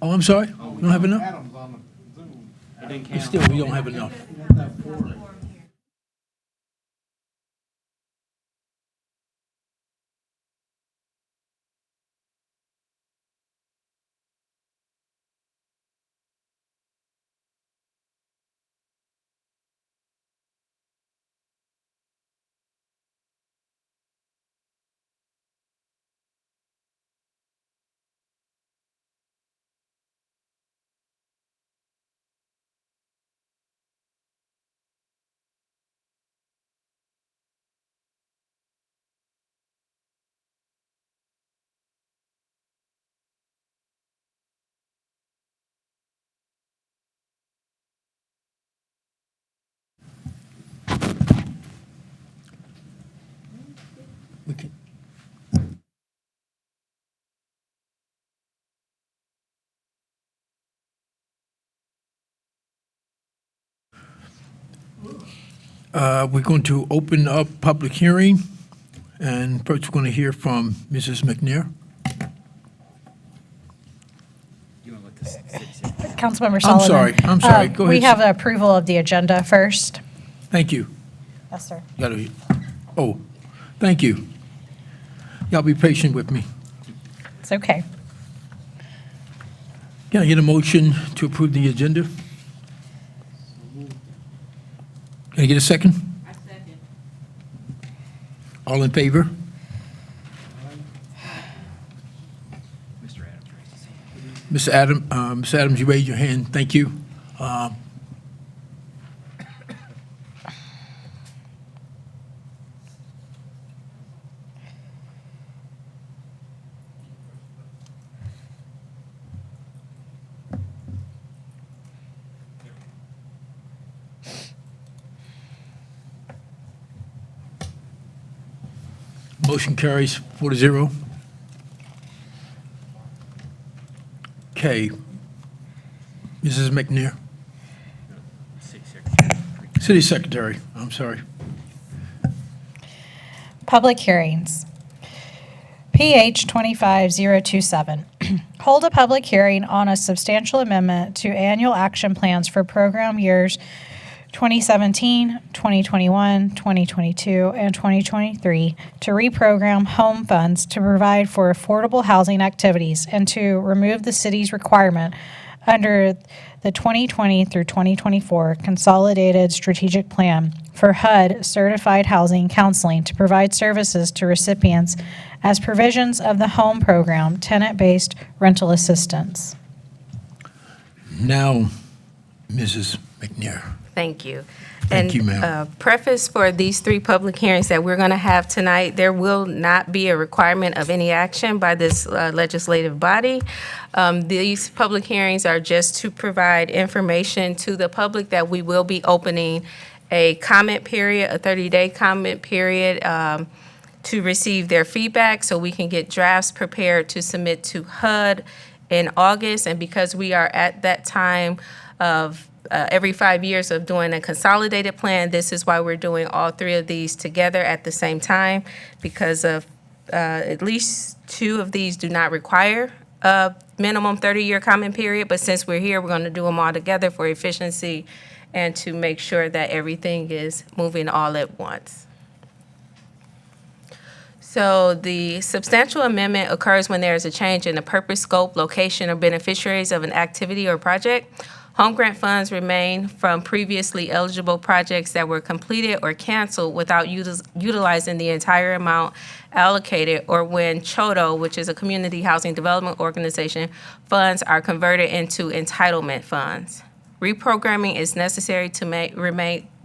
Oh, I'm sorry? You don't have enough? Adam's on the Zoom. It didn't But count. still, we don't have enough. We can, we're going to open up public hearing, and first we're going to hear from Mrs. McNair. You want to let the city say? Councilmember Sullivan. I'm sorry. Go We ahead, have sir. the approval of the agenda first. Thank you. Yes, sir. Oh, thank you. Y'all be patient with me. It's okay. Can I get a motion to approve the agenda? Can I get a second? I second. All in favor? Mr. Adams raised his hand. Ms. Adams, you raised your hand. Thank you. Motion carries 4-0. Okay. Mrs. McNair. City secretary. City Secretary, I'm sorry. Public hearings. PH 25027. Hold a public hearing on a substantial amendment to annual action plans for program years 2017, 2021, 2022, and 2023 to reprogram home funds to provide for affordable housing activities and to remove the city's requirement under the 2020 through 2024 Consolidated Strategic Plan for HUD Certified Housing Counseling to provide services to recipients as provisions of the home program, tenant-based rental assistance. Now, Mrs. McNair. Thank you. Thank you, ma'am. And preface for these three public hearings that we're going to have tonight, there will not be a requirement of any action by this legislative body. These public hearings are just to provide information to the public that we will be opening a comment period, a 30-day comment period, to receive their feedback so we can get drafts prepared to submit to HUD in August. And because we are at that time of every 5 years of doing a consolidated plan, this is why we're doing all three of these together at the same time, because of at least two of these do not require a minimum 30-year comment period. But since we're here, we're going to do them all together for efficiency and to make sure that everything is moving all at once. So the substantial amendment occurs when there is a change in the purpose, scope, location, or beneficiaries of an activity or project. Home grant funds remain from previously eligible projects that were completed or canceled without utilizing the entire amount allocated, or when CHODO, which is a community housing development organization, funds are converted into entitlement funds. Reprogramming is necessary to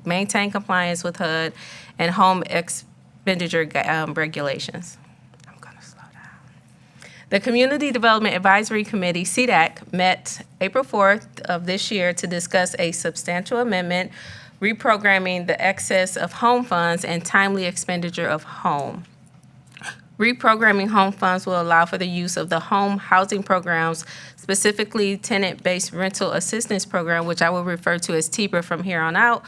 maintain compliance with HUD and home expenditure regulations. I'm gonna slow down. The Community Development Advisory Committee, CDAC, met April 4th of this year to discuss a substantial amendment reprogramming the excess of home funds and timely expenditure of home. Reprogramming home funds will allow for the use of the home housing programs, specifically tenant-based rental assistance program, which I will refer to as TBRA from here on out,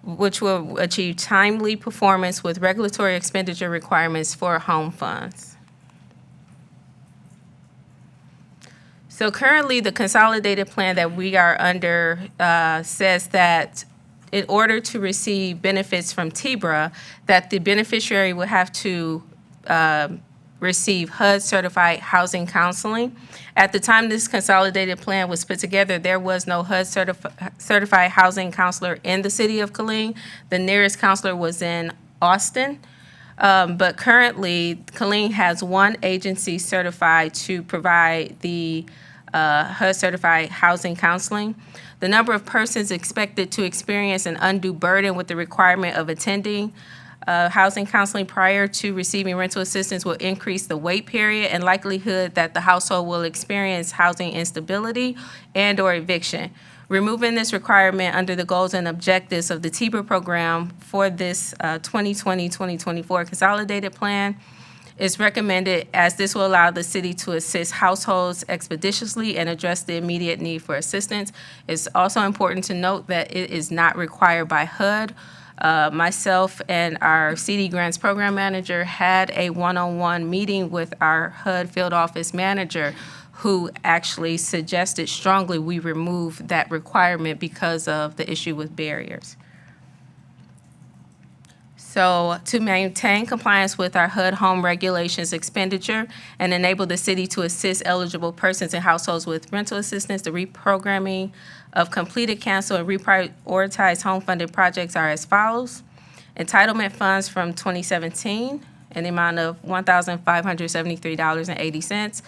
which will achieve timely performance with regulatory expenditure requirements for home funds. So currently, the consolidated plan that we are under says that in order to receive benefits from TBRA, that the beneficiary will have to receive HUD-certified housing counseling. At the time this consolidated plan was put together, there was no HUD-certified housing counselor in the city of Killeen. The nearest counselor was in Austin. But currently, Killeen has one agency certified to provide the HUD-certified housing counseling. The number of persons expected to experience an undue burden with the requirement of attending housing counseling prior to receiving rental assistance will increase the wait period and likelihood that the household will experience housing instability and/or eviction. Removing this requirement under the goals and objectives of the TBRA program for this 2020-2024 consolidated plan is recommended, as this will allow the city to assist households expeditiously and address the immediate need for assistance. It's also important to note that it is not required by HUD. Myself and our CD Grants Program Manager had a one-on-one meeting with our HUD Field Office Manager, who actually suggested strongly we remove that requirement because of the issue with barriers. So to maintain compliance with our HUD home regulations expenditure and enable the city to assist eligible persons and households with rental assistance, the reprogramming of completed, canceled, and reprioritized home-funded projects are as follows. Entitlement funds from 2017 in the amount of $1,573.80.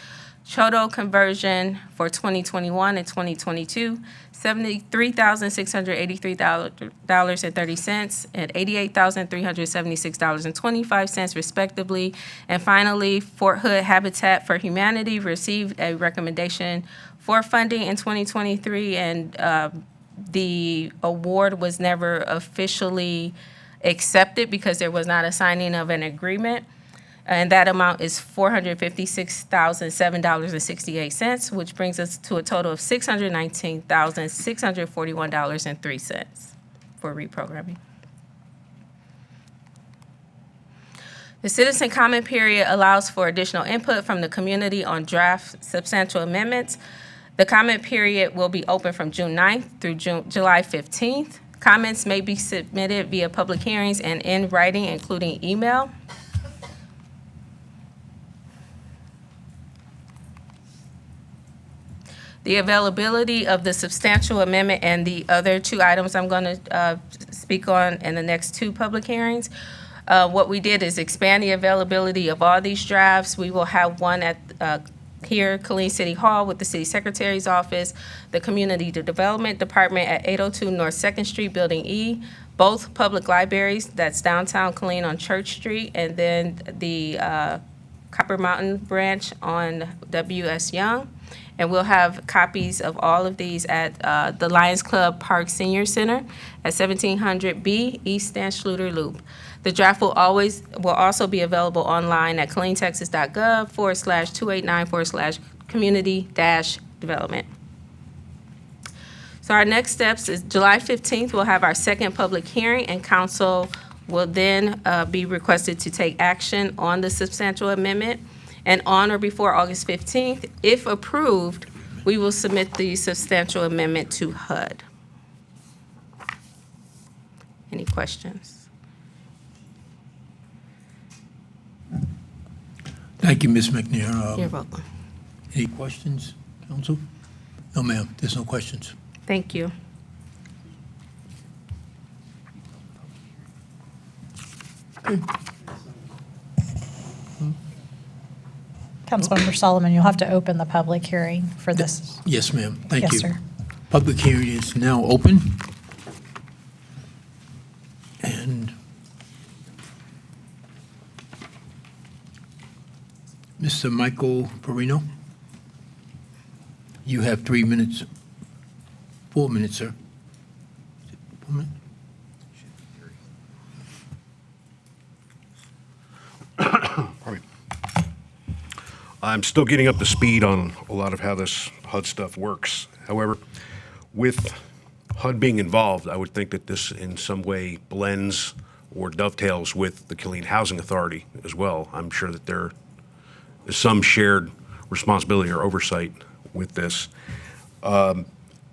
Chodo conversion for 2021 and 2022, $73,683.30 and $88,376.25 respectively. And finally, Fort Hood Habitat for Humanity received a recommendation for funding in 2023, and the award was never officially accepted because there was not a signing of an agreement. And that amount is $456,007.68, which brings us to a total of $619,641.03 for reprogramming. The citizen comment period allows for additional input from the community on draft substantial amendments. The comment period will be open from June 9th through July 15th. Comments may be submitted via public hearings and in writing, including email. The availability of the substantial amendment and the other two items I'm going to speak on in the next two public hearings. What we did is expand the availability of all these drafts. We will have one at here, Killeen City Hall with the City Secretary's Office, the Community Development Department at 802 North 2nd Street, Building E, both public libraries, that's downtown Killeen on Church Street, and then the Copper Mountain branch on W.S. Young. And we'll have copies of all of these at the Lions Club Park Senior Center at 1700 B East Stan Schluter Loop. The draft will also be available online at killeentexas.gov/289/community-development. So our next steps is July 15th, we'll have our second public hearing, and council will then be requested to take action on the substantial amendment. And on or before August 15th, if approved, we will submit the substantial amendment to HUD. Any questions? Thank you, Ms. McNair. You're welcome. Any questions, council? No, ma'am, there's no questions. Thank you. Councilmember Solomon, you'll have to open the public hearing for this. Yes, ma'am, thank you. Yes, sir. Public hearing is now open. And Mr. Michael Perino, you have 3 minutes, 4 minutes, sir. 4 minutes? I'm still getting up to speed on a lot of how this HUD stuff works. However, with HUD being involved, I would think that this in some way blends or dovetails with the Killeen Housing Authority as well. I'm sure that there is some shared responsibility or oversight with this. All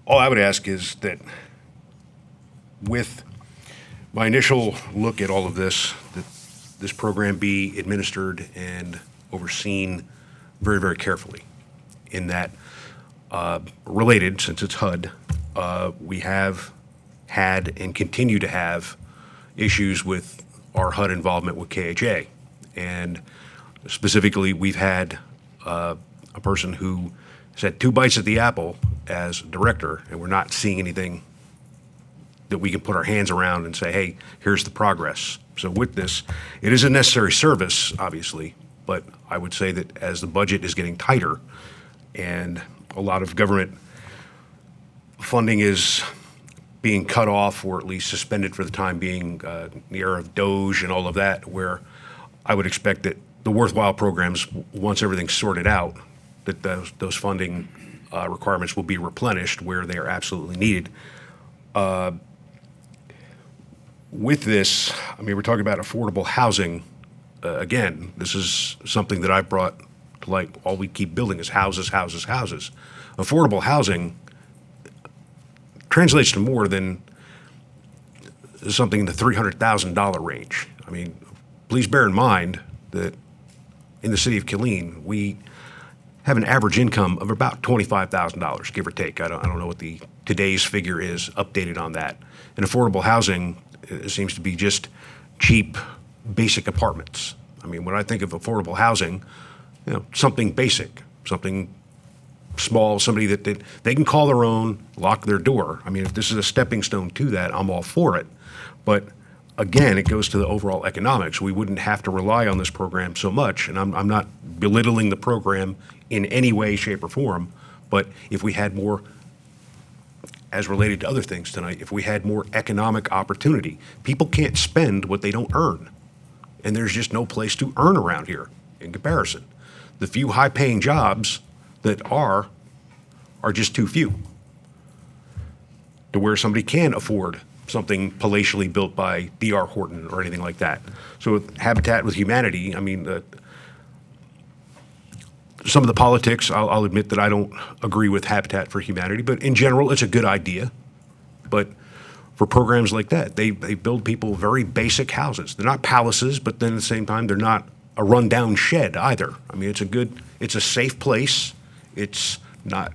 I would ask is that with my initial look at all of this, that this program be administered and overseen very, very carefully. In that, related, since it's HUD, we have had and continue to have issues with our HUD involvement with KHA. And specifically, we've had a person who has had 2 bites at the apple as director, and we're not seeing anything that we can put our hands around and say, hey, here's the progress. So with this, it is a necessary service, obviously, but I would say that as the budget is getting tighter and a lot of government funding is being cut off or at least suspended for the time being, in the era of Doge and all of that, where I would expect that the worthwhile programs, once everything's sorted out, that those funding requirements will be replenished where they are absolutely needed. With this, I mean, we're talking about affordable housing. Again, this is something that I brought to light. All we keep building is houses, houses, houses. Affordable housing translates to more than something in the $300,000 range. I mean, please bear in mind that in the city of Killeen, we have an average income of about $25,000, give or take. I don't know what the today's figure is updated on that. And affordable housing seems to be just cheap, basic apartments. I mean, when I think of affordable housing, something basic, something small, somebody that they can call their own, lock their door. I mean, if this is a stepping stone to that, I'm all for it. But again, it goes to the overall economics. We wouldn't have to rely on this program so much, and I'm not belittling the program in any way, shape, or form, but if we had more, as related to other things tonight, if we had more economic opportunity, people can't spend what they don't earn. And there's just no place to earn around here in comparison. The few high-paying jobs that are just too few to where somebody can afford something palatially built by D.R. Horton or anything like that. So with Habitat with Humanity, I mean, some of the politics, I'll admit that I don't agree with Habitat for Humanity, but in general, it's a good idea. But for programs like that, they build people very basic houses. They're not palaces, but then at the same time, they're not a rundown shed either. I mean, it's a safe place. It's not,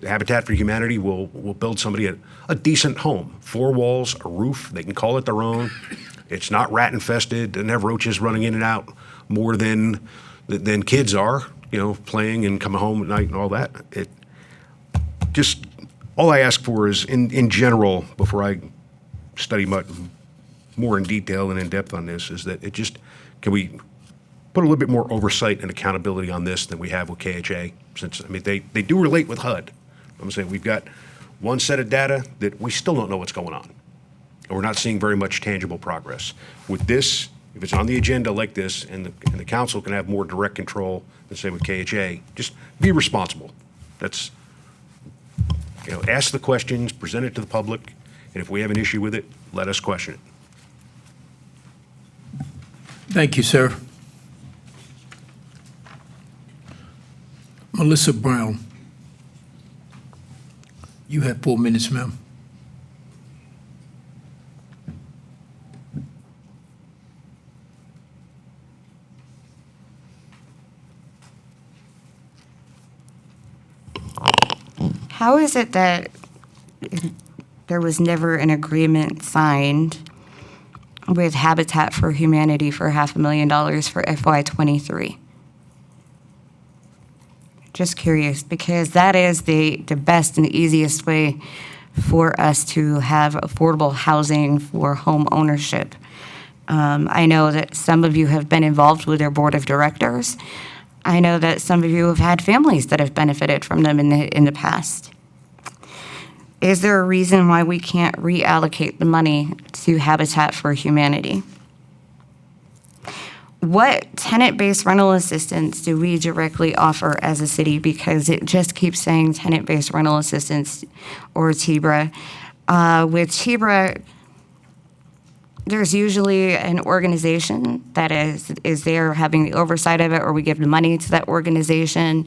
Habitat for Humanity will build somebody a decent home, 4 walls, a roof. They can call it their own. It's not rat infested. Doesn't have roaches running in and out more than kids are, playing and coming home at night and all that. It just, all I ask for is in general, before I study much more in detail and in depth on this, is that can we put a little bit more oversight and accountability on this than we have with KHA? Since, I mean, they do relate with HUD. I'm saying we've got one set of data that we still don't know what's going on. And we're not seeing very much tangible progress. With this, if it's on the agenda like this, and the council can have more direct control than say with KHA, just be responsible. That's, ask the questions, present it to the public, and if we have an issue with it, let us question it. Thank you, sir. Melissa Brown. You have 4 minutes, ma'am. How is it that there was never an agreement signed with Habitat for Humanity for $500,000 for FY23? Just curious, because that is the best and easiest way for us to have affordable housing for home ownership. I know that some of you have been involved with their board of directors. I know that some of you have had families that have benefited from them in the past. Is there a reason why we can't reallocate the money to Habitat for Humanity? What tenant-based rental assistance do we directly offer as a city? Because it just keeps saying tenant-based rental assistance or TBRA. With TBRA, there's usually an organization that is there having the oversight of it, or we give the money to that organization.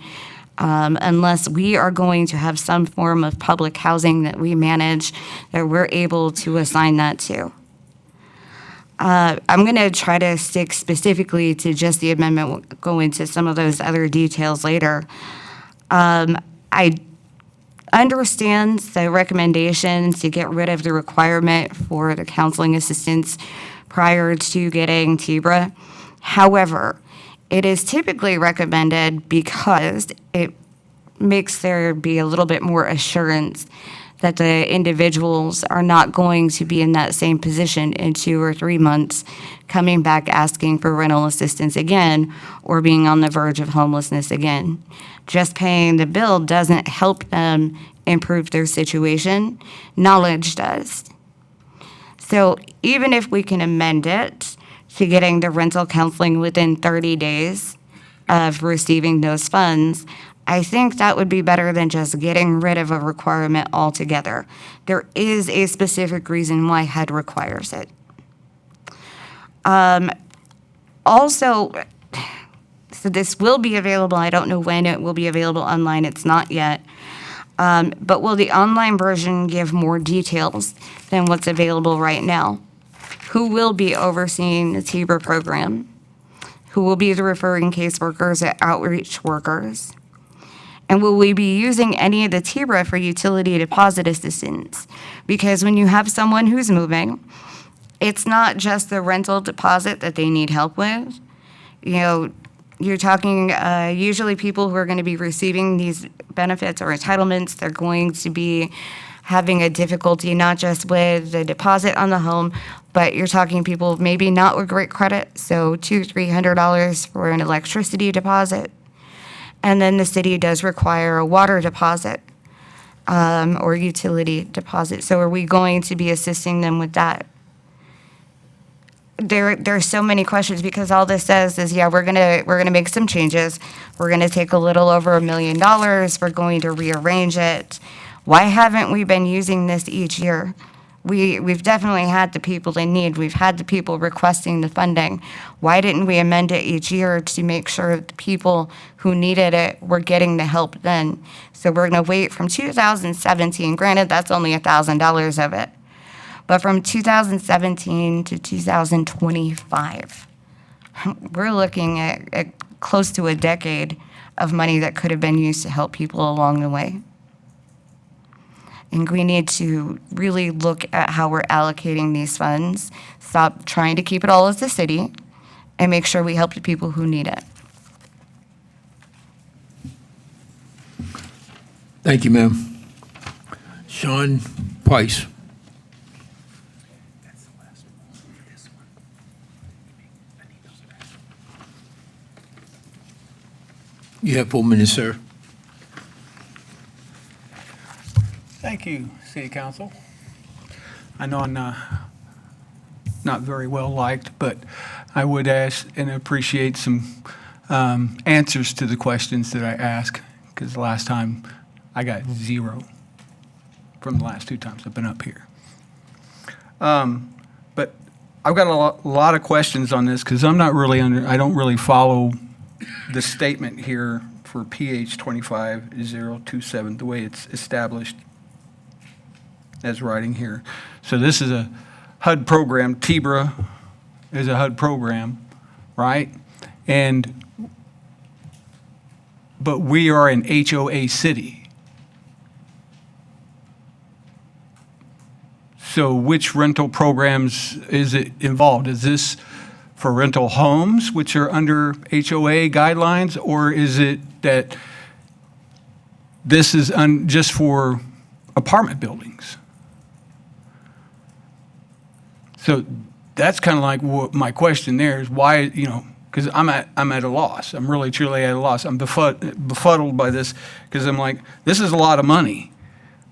unless we are going to have some form of public housing that we manage, that we're able to assign that to. I'm going to try to stick specifically to just the amendment. We'll go into some of those other details later. I understand the recommendation to get rid of the requirement for the counseling assistance prior to getting TBRA. However, it is typically recommended because it makes there be a little bit more assurance that the individuals are not going to be in that same position in 2 or 3 months, coming back asking for rental assistance again, or being on the verge of homelessness again. Just paying the bill doesn't help them improve their situation. Knowledge does. So even if we can amend it to getting the rental counseling within 30 days of receiving those funds, I think that would be better than just getting rid of a requirement altogether. There is a specific reason why HUD requires it. Also, so this will be available. I don't know when it will be available online. It's not yet. But will the online version give more details than what's available right now? Who will be overseeing the TBRA program? Who will be the referring caseworkers and outreach workers? And will we be using any of the TBRA for utility deposit assistance? Because when you have someone who's moving, it's not just the rental deposit that they need help with. You know, you're talking usually people who are going to be receiving these benefits or entitlements, they're going to be having a difficulty not just with the deposit on the home, but you're talking people maybe not with great credit, so $200-300 for an electricity deposit. And then the city does require a water deposit or utility deposit. So are we going to be assisting them with that? There are so many questions because all this says is, yeah, we're gonna make some changes. We're gonna take a little over $1 million. We're going to rearrange it. Why haven't we been using this each year? We've definitely had the people in need. We've had the people requesting the funding. Why didn't we amend it each year to make sure the people who needed it were getting the help then? So we're going to wait from 2017. Granted, that's only $1,000 of it. But from 2017 to 2025, we're looking at close to a decade of money that could have been used to help people along the way. And we need to really look at how we're allocating these funds, stop trying to keep it all as the city, and make sure we help the people who need it. Thank you, ma'am. Sean Price. You have 4 minutes, sir. Thank you, City Council. I know I'm not very well liked, but I would ask and appreciate some answers to the questions that I ask, because the last time I got 0 from the last 2 times I've been up here. But I've got a lot of questions on this because I don't really follow the statement here for PH 25027, the way it's established as writing here. So this is a HUD program. TBRA is a HUD program, right? But we are an HOA city. So which rental programs is it involved? Is this for rental homes, which are under HOA guidelines, or is it that this is just for apartment buildings? So that's kind of like what my question there is, why, because I'm at a loss. I'm really, truly at a loss. I'm befuddled by this because I'm like, this is a lot of money,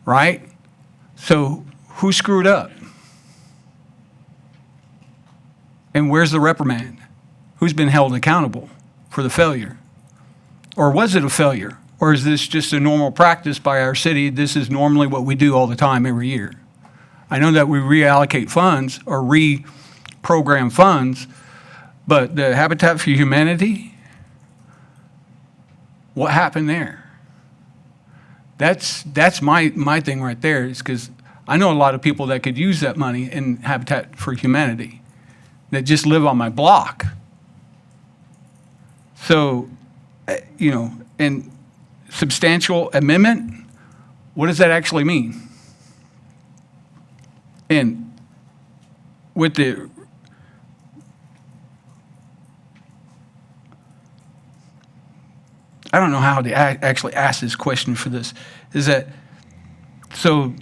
right? So who screwed up? And where's the reprimand? Who's been held accountable for the failure? Or was it a failure? Or is this just a normal practice by our city? This is normally what we do all the time every year. I know that we reallocate funds or reprogram funds, but the Habitat for Humanity, what happened there? That's my thing right there, is because I know a lot of people that could use that money in Habitat for Humanity that just live on my block. So, and substantial amendment, what does that actually mean? And with the, I don't know how to actually ask this question for this, is that, so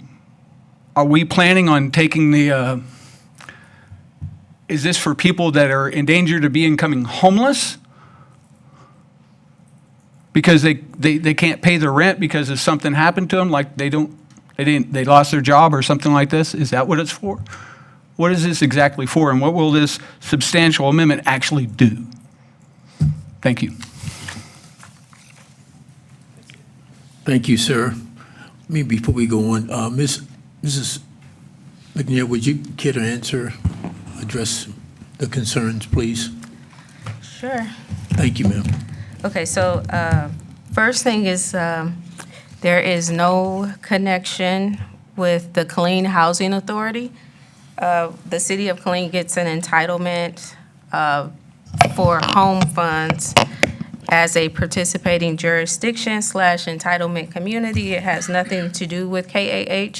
are we planning on taking the, is this for people that are in danger to becoming homeless? Because they can't pay their rent because if something happened to them, like they lost their job or something like this? Is that what it's for? What is this exactly for, and what will this substantial amendment actually do? Thank you. Thank you, sir. Maybe before we go on, Mrs. McNair, would you care to address the concerns, please? Sure. Thank you, ma'am. Okay, so first thing is there is no connection with the Killeen Housing Authority. The city of Killeen gets an entitlement for home funds as a participating jurisdiction / entitlement community. It has nothing to do with KHA,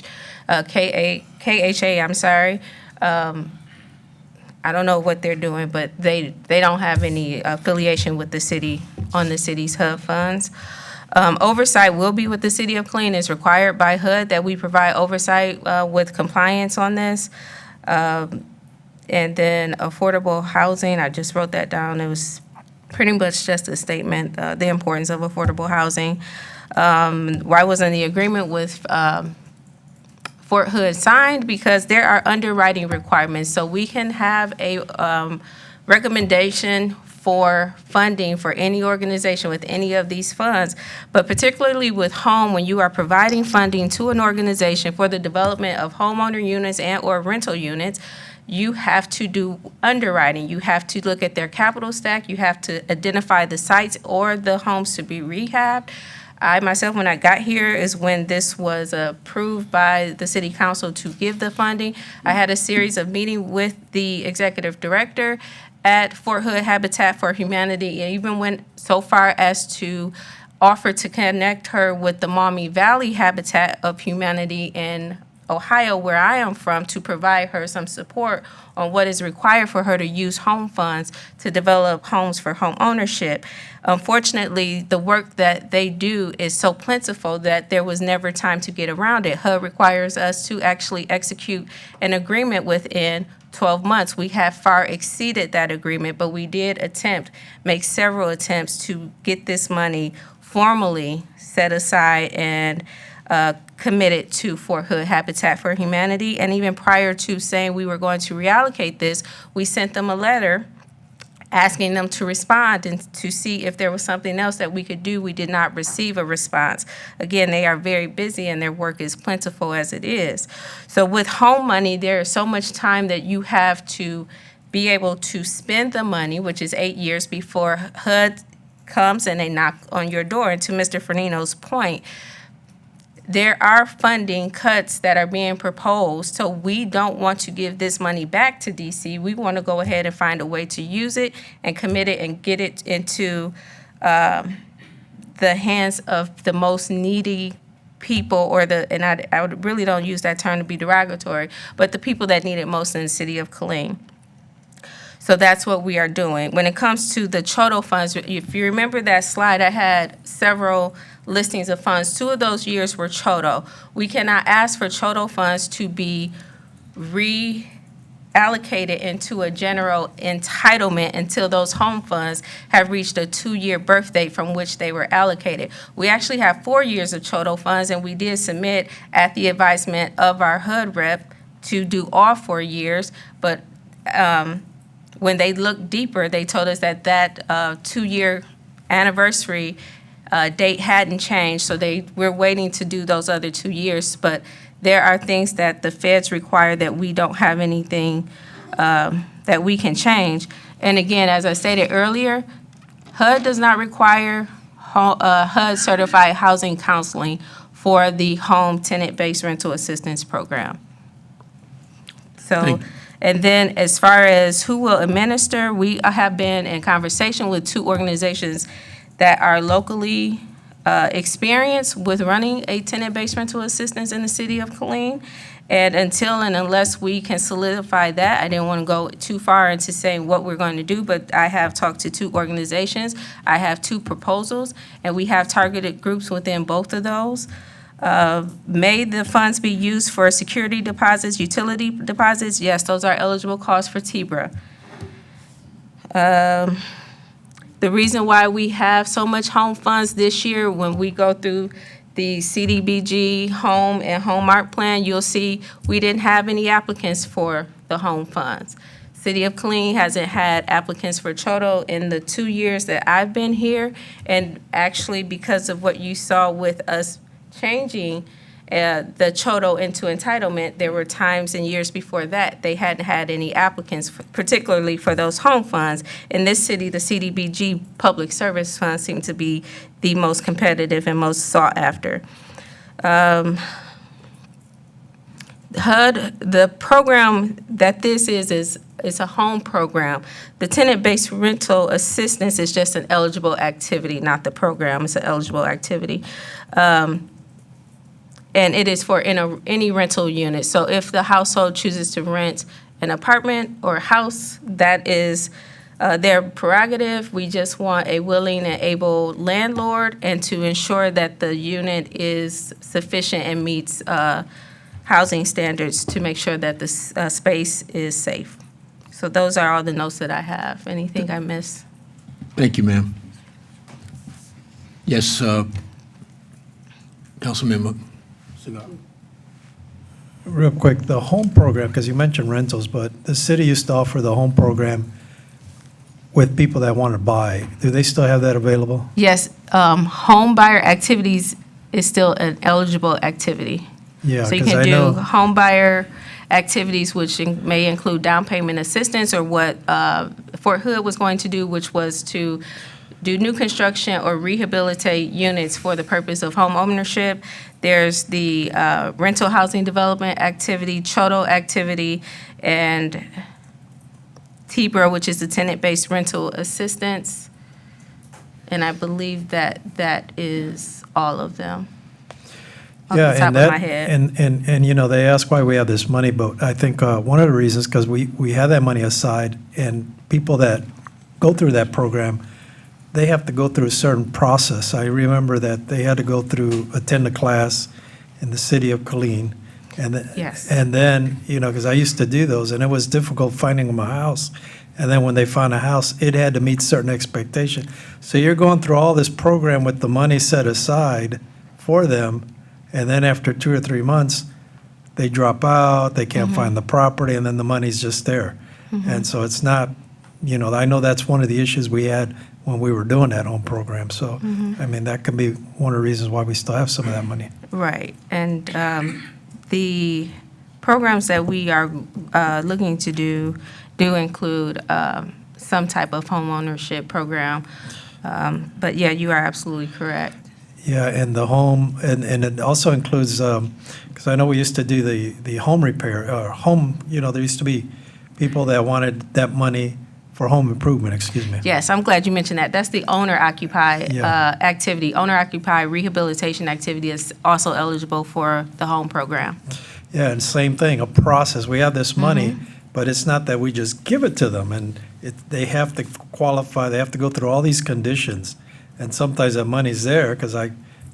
I'm sorry. I don't know what they're doing, but they don't have any affiliation with the city on the city's HUD funds. Oversight will be with the city of Killeen. It's required by HUD that we provide oversight with compliance on this. And then affordable housing, I just wrote that down. It was pretty much just a statement, the importance of affordable housing. Why wasn't the agreement with Fort Hood signed? Because there are underwriting requirements. So we can have a recommendation for funding for any organization with any of these funds, but particularly with home, when you are providing funding to an organization for the development of homeowner units and/or rental units, you have to do underwriting. You have to look at their capital stack. You have to identify the sites or the homes to be rehabbed. I myself, when I got here, is when this was approved by the city council to give the funding. I had a series of meetings with the executive director at Fort Hood Habitat for Humanity, and even went so far as to offer to connect her with the Maumee Valley Habitat of Humanity in Ohio, where I am from, to provide her some support on what is required for her to use home funds to develop homes for home ownership. Unfortunately, the work that they do is so plentiful that there was never time to get around it. HUD requires us to actually execute an agreement within 12 months. We have far exceeded that agreement, but we did make several attempts to get this money formally set aside and committed to Fort Hood Habitat for Humanity. And even prior to saying we were going to reallocate this, we sent them a letter asking them to respond and to see if there was something else that we could do. We did not receive a response. Again, they are very busy and their work is plentiful as it is. So with home money, there is so much time that you have to be able to spend the money, which is 8 years before HUD comes and they knock on your door. And to Mr. Fernino's point, there are funding cuts that are being proposed, so we don't want to give this money back to DC. We want to go ahead and find a way to use it and commit it and get it into the hands of the most needy people, and I really don't use that term to be derogatory, but the people that need it most in the city of Killeen. So that's what we are doing. When it comes to the Chodo funds, if you remember that slide, I had several listings of funds. 2 of those years were Chodo. We cannot ask for Chodo funds to be reallocated into a general entitlement until those home funds have reached a 2-year birth date from which they were allocated. We actually have 4 years of Chodo funds, and we did submit at the advisement of our HUD rep to do all 4 years, but when they looked deeper, they told us that 2-year anniversary date hadn't changed, so we're waiting to do those other 2 years. But there are things that the feds require that we don't have anything that we can change. And again, as I stated earlier, HUD does not require HUD certified housing counseling for the home tenant-based rental assistance program. So, Thank- and then as far as who will administer, we have been in conversation with two organizations that are locally experienced with running a tenant-based rental assistance in the city of Killeen. And until and unless we can solidify that, I didn't want to go too far into saying what we're going to do, but I have talked to two organizations. I have two proposals, and we have targeted groups within both of those. May the funds be used for security deposits, utility deposits? Yes, those are eligible costs for TBRA. The reason why we have so much home funds this year, when we go through the CDBG home and home mark plan, you'll see we didn't have any applicants for the home funds. City of Killeen hasn't had applicants for Choto in the 2 years that I've been here. And actually, because of what you saw with us changing the Choto into entitlement, there were times in years before that they hadn't had any applicants, particularly for those home funds. In this city, the CDBG Public Service Funds seem to be the most competitive and most sought after. HUD, the program that this is a home program. The tenant-based rental assistance is just an eligible activity, not the program. It's an eligible activity. And it is for any rental unit. So if the household chooses to rent an apartment or a house, that is their prerogative. We just want a willing and able landlord, and to ensure that the unit is sufficient and meets housing standards to make sure that the space is safe. So those are all the notes that I have. Anything I missed? Thank you, ma'am. Yes, Councilmember Segar. Real quick, the home program, because you mentioned rentals, but the city used to offer the home program with people that want to buy. Do they still have that available? Yes, home buyer activities is still an eligible activity. Yeah, So you 'cause can I do know- home buyer activities, which may include down payment assistance, or what Fort Hood was going to do, which was to do new construction or rehabilitate units for the purpose of home ownership. There's the rental housing development activity, Choto activity, and TBRA, which is the tenant-based rental assistance. And I believe that is all of them. Off Yeah, the top and of that, my head. and you know, they ask why we have this money, but I think one of the reasons, because we have that money aside, and people that go through that program, they have to go through a certain process. I remember that they had to go through, attend a class in the city of Killeen. Yes. And then, you know, because I used to do those, and it was difficult finding them a house. And then when they found a house, it had to meet certain expectation. So you're going through all this program with the money set aside for them, and then after 2 or 3 months, they drop out, they can't find the property, and then the money's just there. And so it's not, you know, I know that's one of the issues we had when we were doing that home program. So, I mean, that could be one of the reasons why we still have some of that money. Right, and the programs that we are looking to do include some type of home ownership program. But yeah, you are absolutely correct. Yeah, and the home, and it also includes, because I know we used to do the home repair, or home, you know, there used to be people that wanted that money for home improvement, excuse me. Yes, I'm glad you mentioned that. That's the owner-occupied Yeah. activity. Owner-occupied rehabilitation activity is also eligible for the home program. Yeah, and same thing, a process. We have this money, but it's not that we just give it to them, and they have to qualify, they have to go through all these conditions. And sometimes that money's there, because I've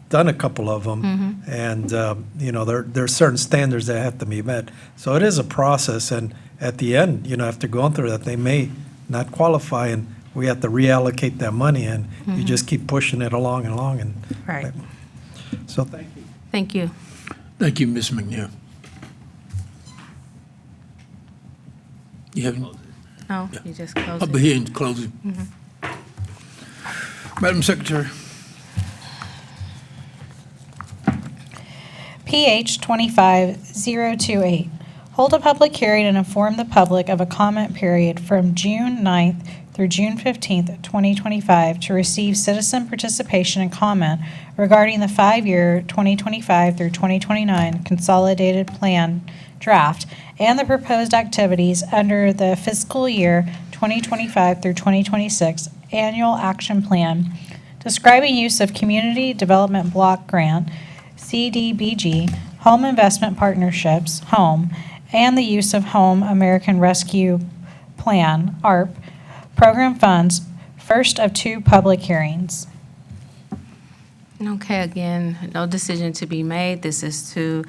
done a couple of them, and, you know, there are certain standards that have to be met. So it is a process, and at the end, you know, after going through that, they may not qualify, and we have to reallocate that money, and you just keep pushing it along and along, and. Right. So thank you. Thank you. Thank you, Ms. McNair. You have, No, you just closed I'll be it. here in closing. Madam Secretary. PH 25028. Hold a public hearing and inform the public of a comment period from June 9th through June 15th, 2025, to receive citizen participation and comment regarding the 5-year 2025 through 2029 Consolidated Plan draft and the proposed activities under the fiscal year 2025 through 2026 Annual Action Plan, describing use of Community Development Block Grant, CDBG, Home Investment Partnerships, HOME, and the use of Home American Rescue Plan, ARP, program funds, first of 2 public hearings. Okay, again, no decision to be made. This is to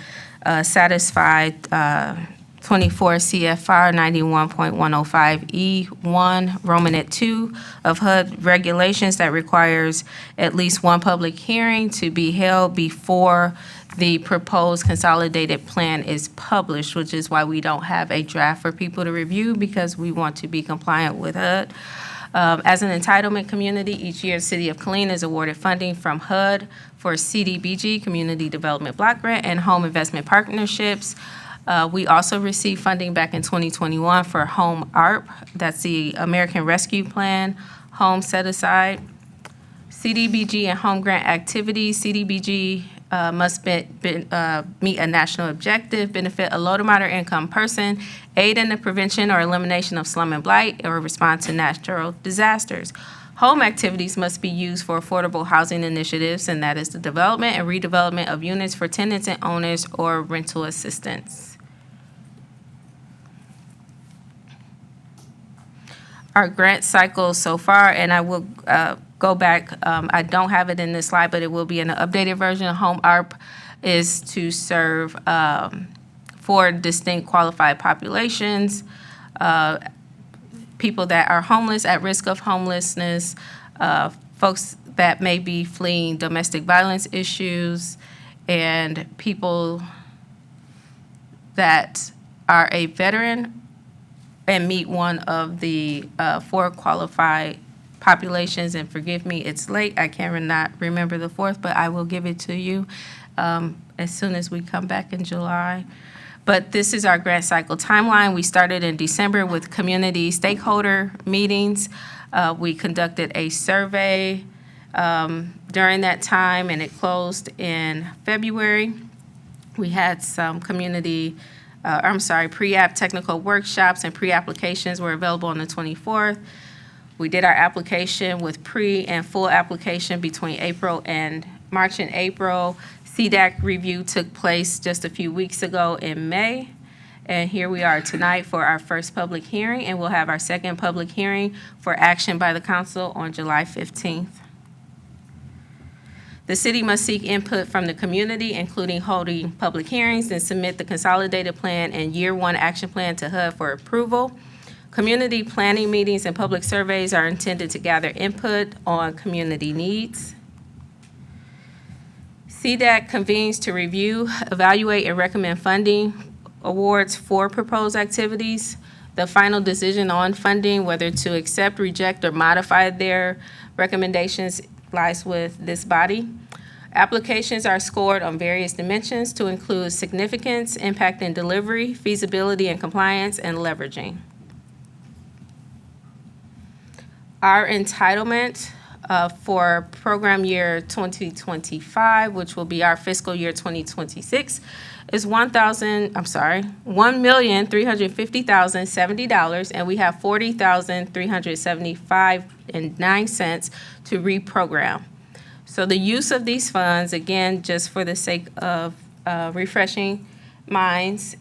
satisfy 24 CFR 91.105E1, Romanet 2 of HUD regulations that requires at least one public hearing to be held before the proposed consolidated plan is published, which is why we don't have a draft for people to review, because we want to be compliant with HUD. As an entitlement community, each year the City of Killeen is awarded funding from HUD for CDBG, Community Development Block Grant, and Home Investment Partnerships. We also received funding back in 2021 for Home ARP, that's the American Rescue Plan, Home Set Aside. CDBG and Home Grant activities, CDBG must meet a national objective, benefit a low to moderate income person, aid in the prevention or elimination of slum and blight, or respond to natural disasters. Home activities must be used for affordable housing initiatives, and that is the development and redevelopment of units for tenants and owners or rental assistance. Our grant cycle so far, and I will go back, I don't have it in this slide, but it will be in an updated version. Home ARP is to serve 4 distinct qualified populations, people that are homeless, at risk of homelessness, folks that may be fleeing domestic violence issues, and people that are a veteran and meet one of the 4 qualified populations. And forgive me, it's late. I cannot remember the 4th, but I will give it to you as soon as we come back in July. But this is our grant cycle timeline. We started in December with community stakeholder meetings. We conducted a survey during that time, and it closed in February. We had some pre-app technical workshops, and pre-applications were available on the 24th. We did our application with pre and full application between March and April. CDAC review took place just a few weeks ago in May. And here we are tonight for our first public hearing, and we'll have our second public hearing for action by the council on July 15th. The city must seek input from the community, including holding public hearings, and submit the consolidated plan and year 1 action plan to HUD for approval. Community planning meetings and public surveys are intended to gather input on community needs. CDAC convenes to review, evaluate, and recommend funding awards for proposed activities. The final decision on funding, whether to accept, reject, or modify their recommendations, lies with this body. Applications are scored on various dimensions to include significance, impact and delivery, feasibility and compliance, and leveraging. Our entitlement for program year 2025, which will be our fiscal year 2026, is $1,350,070, and we have $40,375.09 to reprogram. So the use of these funds, again, just for the sake of refreshing minds,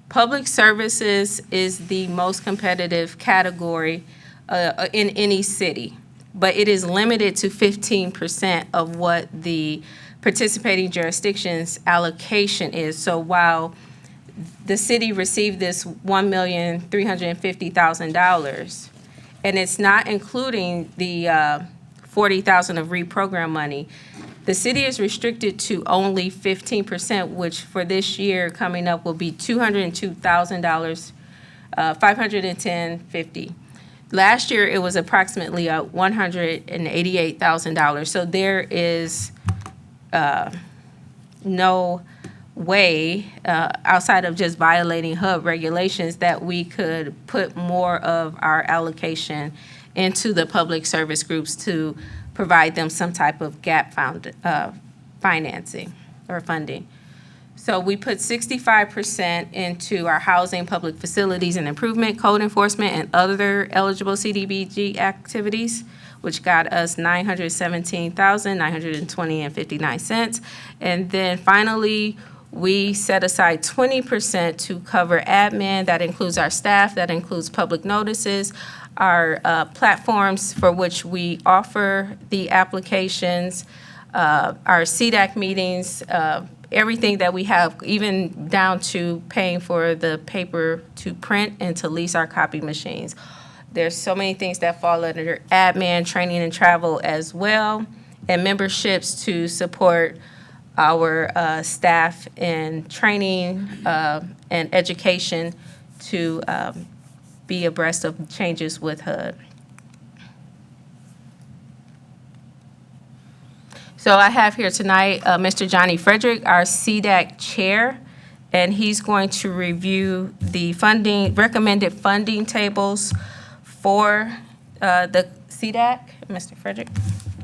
public services is the most competitive category in any city, but it is limited to 15% of what the participating jurisdiction's allocation is. So while the city received this $1,350,000, and it's not including the $40,000 of reprogram money, the city is restricted to only 15%, which for this year coming up will be $202,000, $510.50. Last year, it was approximately $188,000. So there is no way, outside of just violating HUD regulations, that we could put more of our allocation into the public service groups to provide them some type of gap financing or funding. So we put 65% into our housing, public facilities and improvement, code enforcement, and other eligible CDBG activities, which got us $917,920.59. And then finally, we set aside 20% to cover admin. That includes our staff, that includes public notices, our platforms for which we offer the applications, our CDAC meetings, everything that we have, even down to paying for the paper to print and to lease our copy machines. There's so many things that fall under admin, training and travel as well, and memberships to support our staff in training and education to be abreast of changes with HUD. So I have here tonight Mr. Johnny Frederick, our CDAC chair, and he's going to review the recommended funding tables for the CDAC. Mr. Frederick,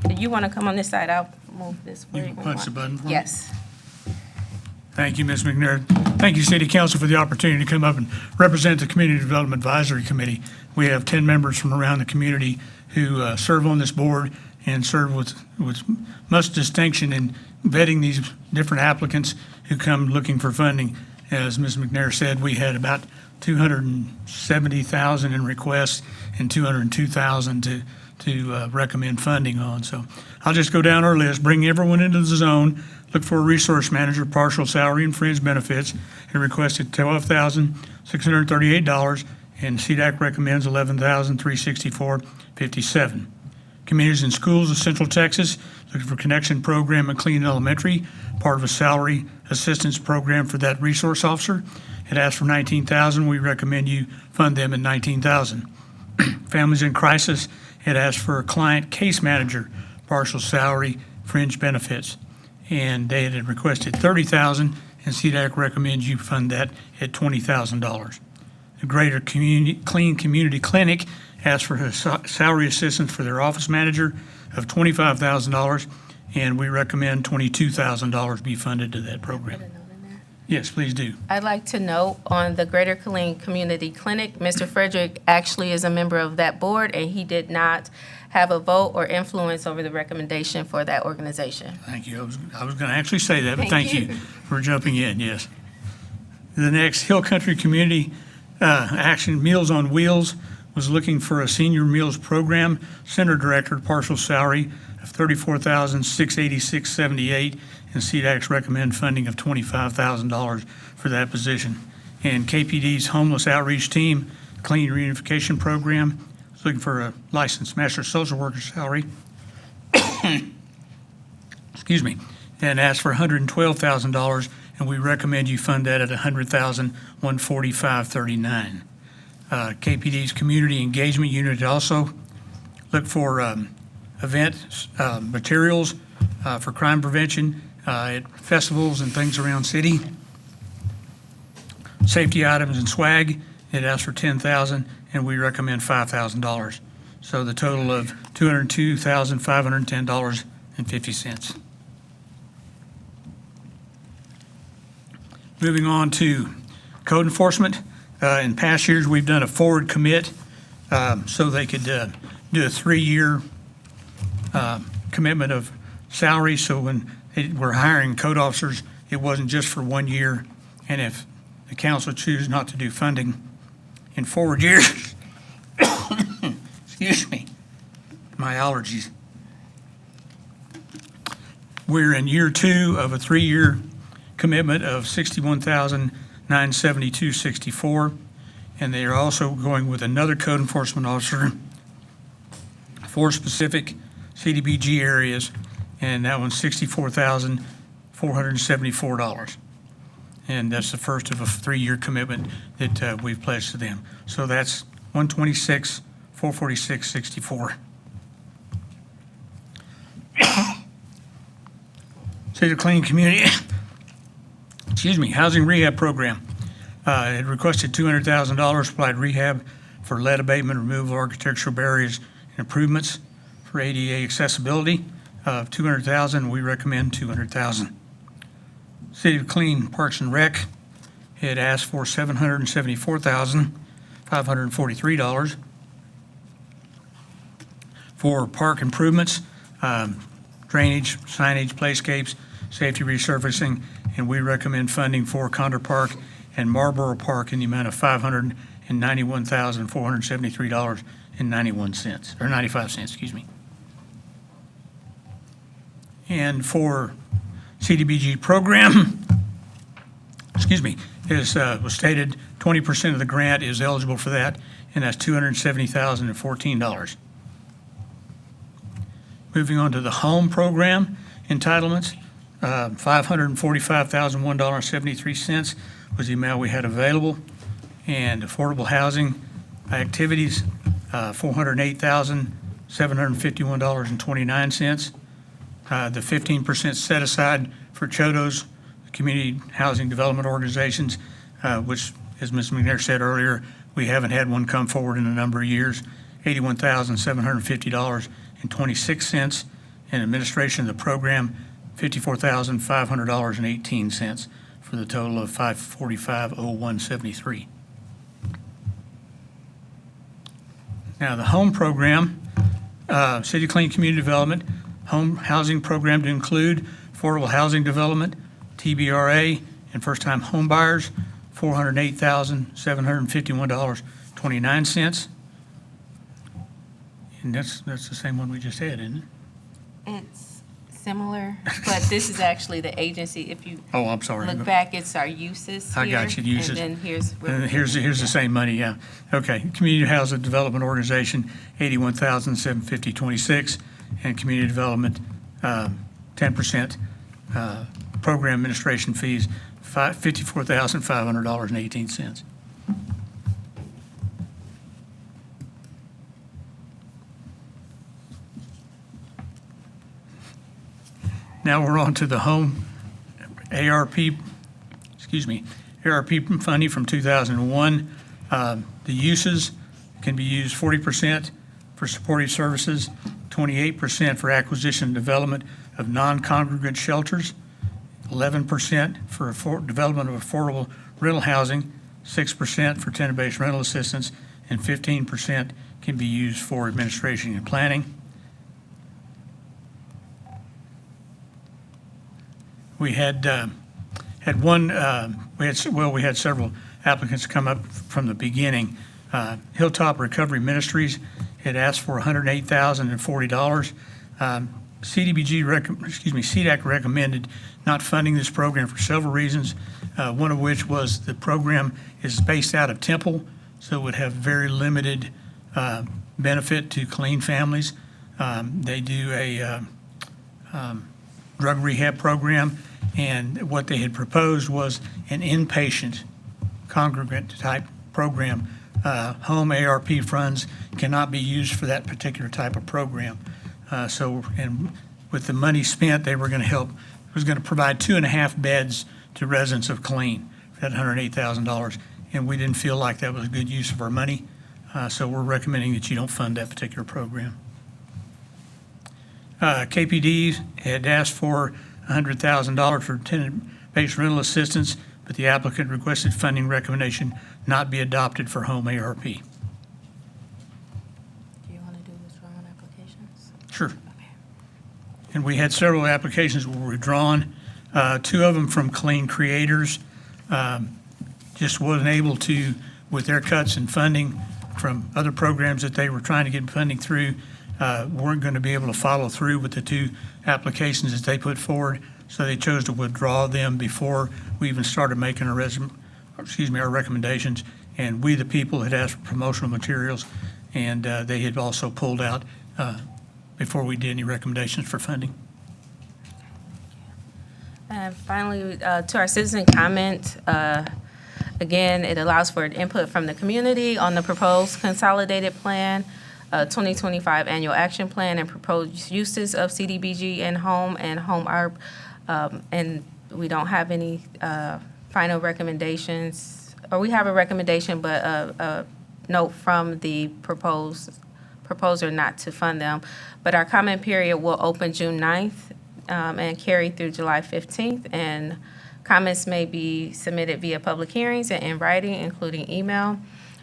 do you want to come on this side? I'll move this for you. You can punch the button for me? Yes. Thank you, Ms. McNair. Thank you, City Council, for the opportunity to come up and represent the Community Development Advisory Committee. We have 10 members from around the community who serve on this board and serve with much distinction in vetting these different applicants who come looking for funding. As Ms. McNair said, we had about 270,000 in requests and 202,000 to recommend funding on. So I'll just go down our list, bring everyone into the zone, look for a resource manager, partial salary and fringe benefits, and requested $12,638, and CDAC recommends $11,364.57. Communities and Schools of Central Texas, looking for Connection Program at Clean Elementary, part of a salary assistance program for that resource officer. It asked for $19,000. We recommend you fund them at $19,000. Families in Crisis, it asked for a client case manager, partial salary, fringe benefits. And they had requested $30,000, and CDAC recommends you fund that at $20,000. The Greater Clean Community Clinic asked for a salary assistance for their office manager of $25,000, and we recommend $22,000 be funded to that program. Yes, please do. I'd like to note on the Greater Killeen Community Clinic, Mr. Frederick actually is a member of that board, and he did not have a vote or influence over the recommendation for that organization. Thank you. I was going to actually say that, but Thank thank you. you for jumping in, yes. The next, Hill Country Community Action Meals on Wheels was looking for a senior meals program center director, partial salary of $34,686.78, and CDAC's recommend funding of $25,000 for that position. And KPD's Homeless Outreach Team Clean Reunification Program is looking for a licensed master social worker salary, excuse me, and asked for $112,000, and we recommend you fund that at $100,145.39. KPD's Community Engagement Unit also look for event materials for crime prevention at festivals and things around city. Safety items and swag, it asks for $10,000, and we recommend $5,000. So the total of $202,510.50. Moving on to code enforcement. In past years, we've done a forward commit so they could do a 3-year commitment of salary. So when we're hiring code officers, it wasn't just for 1 year. And if the council chooses not to do funding in forward years, excuse me, my allergies. We're in year 2 of a 3-year commitment of $61,972.64, and they are also going with another code enforcement officer for specific CDBG areas, and that one's $64,474. And that's the first of a 3-year commitment that we've pledged to them. So that's $126,446.64. City Clean Community Housing Rehab Program. It requested $200,000 to provide rehab for lead abatement, removal of architectural barriers, and improvements for ADA accessibility. $200,000, we recommend $200,000. City of Clean Parks and Rec had asked for $774,543 for park improvements, drainage, signage, playscapes, safety resurfacing, and we recommend funding for Condor Park and Marlboro Park in the amount of $591,473.91, or 95 cents, excuse me. And for CDBG program, as was stated, 20% of the grant is eligible for that, and that's $270,014. Moving on to the home program entitlements, $545,001.73 was the amount we had available. And affordable housing activities, $408,751.29. The 15% set aside for CHODOs, Community Housing Development Organizations, which, as Ms. McNair said earlier, we haven't had one come forward in a number of years, $81,750.26. And administration of the program, $54,500.18 for the total of $545,0173. Now, the home program, City Clean Community Development, home housing program to include affordable housing development, TBRA, and first-time home buyers, $408,751.29. And that's the same one we just had, isn't it? It's similar, but this is actually the agency. If you Oh, I'm sorry. look back, it's our uses I here. got you, uses. And then here's. And here's the same money, yeah. Okay, Community Housing Development Organization, $81,750.26, and Community Development, 10%, program administration fees, $54,500.18. Now we're on to the home ARP funding from 2001. The uses can be used 40% for supportive services, 28% for acquisition and development of non-congregate shelters, 11% for development of affordable rental housing, 6% for tenant-based rental assistance, and 15% can be used for administration and planning. We had several applicants come up from the beginning. Hilltop Recovery Ministries had asked for $108,040. CDAC recommended not funding this program for several reasons. One of which was the program is based out of Temple, so it would have very limited benefit to clean families. They do a drug rehab program, and what they had proposed was an inpatient congregate type program. Home ARP funds cannot be used for that particular type of program. And with the money spent, they were going to help, it was going to provide 2.5 beds to residents of Killeen for that $108,000. And we didn't feel like that was a good use of our money. So we're recommending that you don't fund that particular program. KPD had asked for $100,000 for tenant-based rental assistance, but the applicant requested funding recommendation not be adopted for home ARP. Do you want to do withdrawn applications? Sure. Okay. And we had several applications were withdrawn, 2 of them from Clean Creators. Just wasn't able to, with their cuts in funding from other programs that they were trying to get funding through, weren't going to be able to follow through with the 2 applications that they put forward. So they chose to withdraw them before we even started making our recommendations. And We the People had asked for promotional materials, and they had also pulled out before we did any recommendations for funding. And finally, to our citizen comment, again, it allows for input from the community on the proposed consolidated plan, 2025 annual action plan, and proposed uses of CDBG and home ARP. And we don't have any final recommendations, or we have a recommendation, but a note from the proposer not to fund them. But our comment period will open June 9th and carry through July 15th. And comments may be submitted via public hearings and in writing, including email.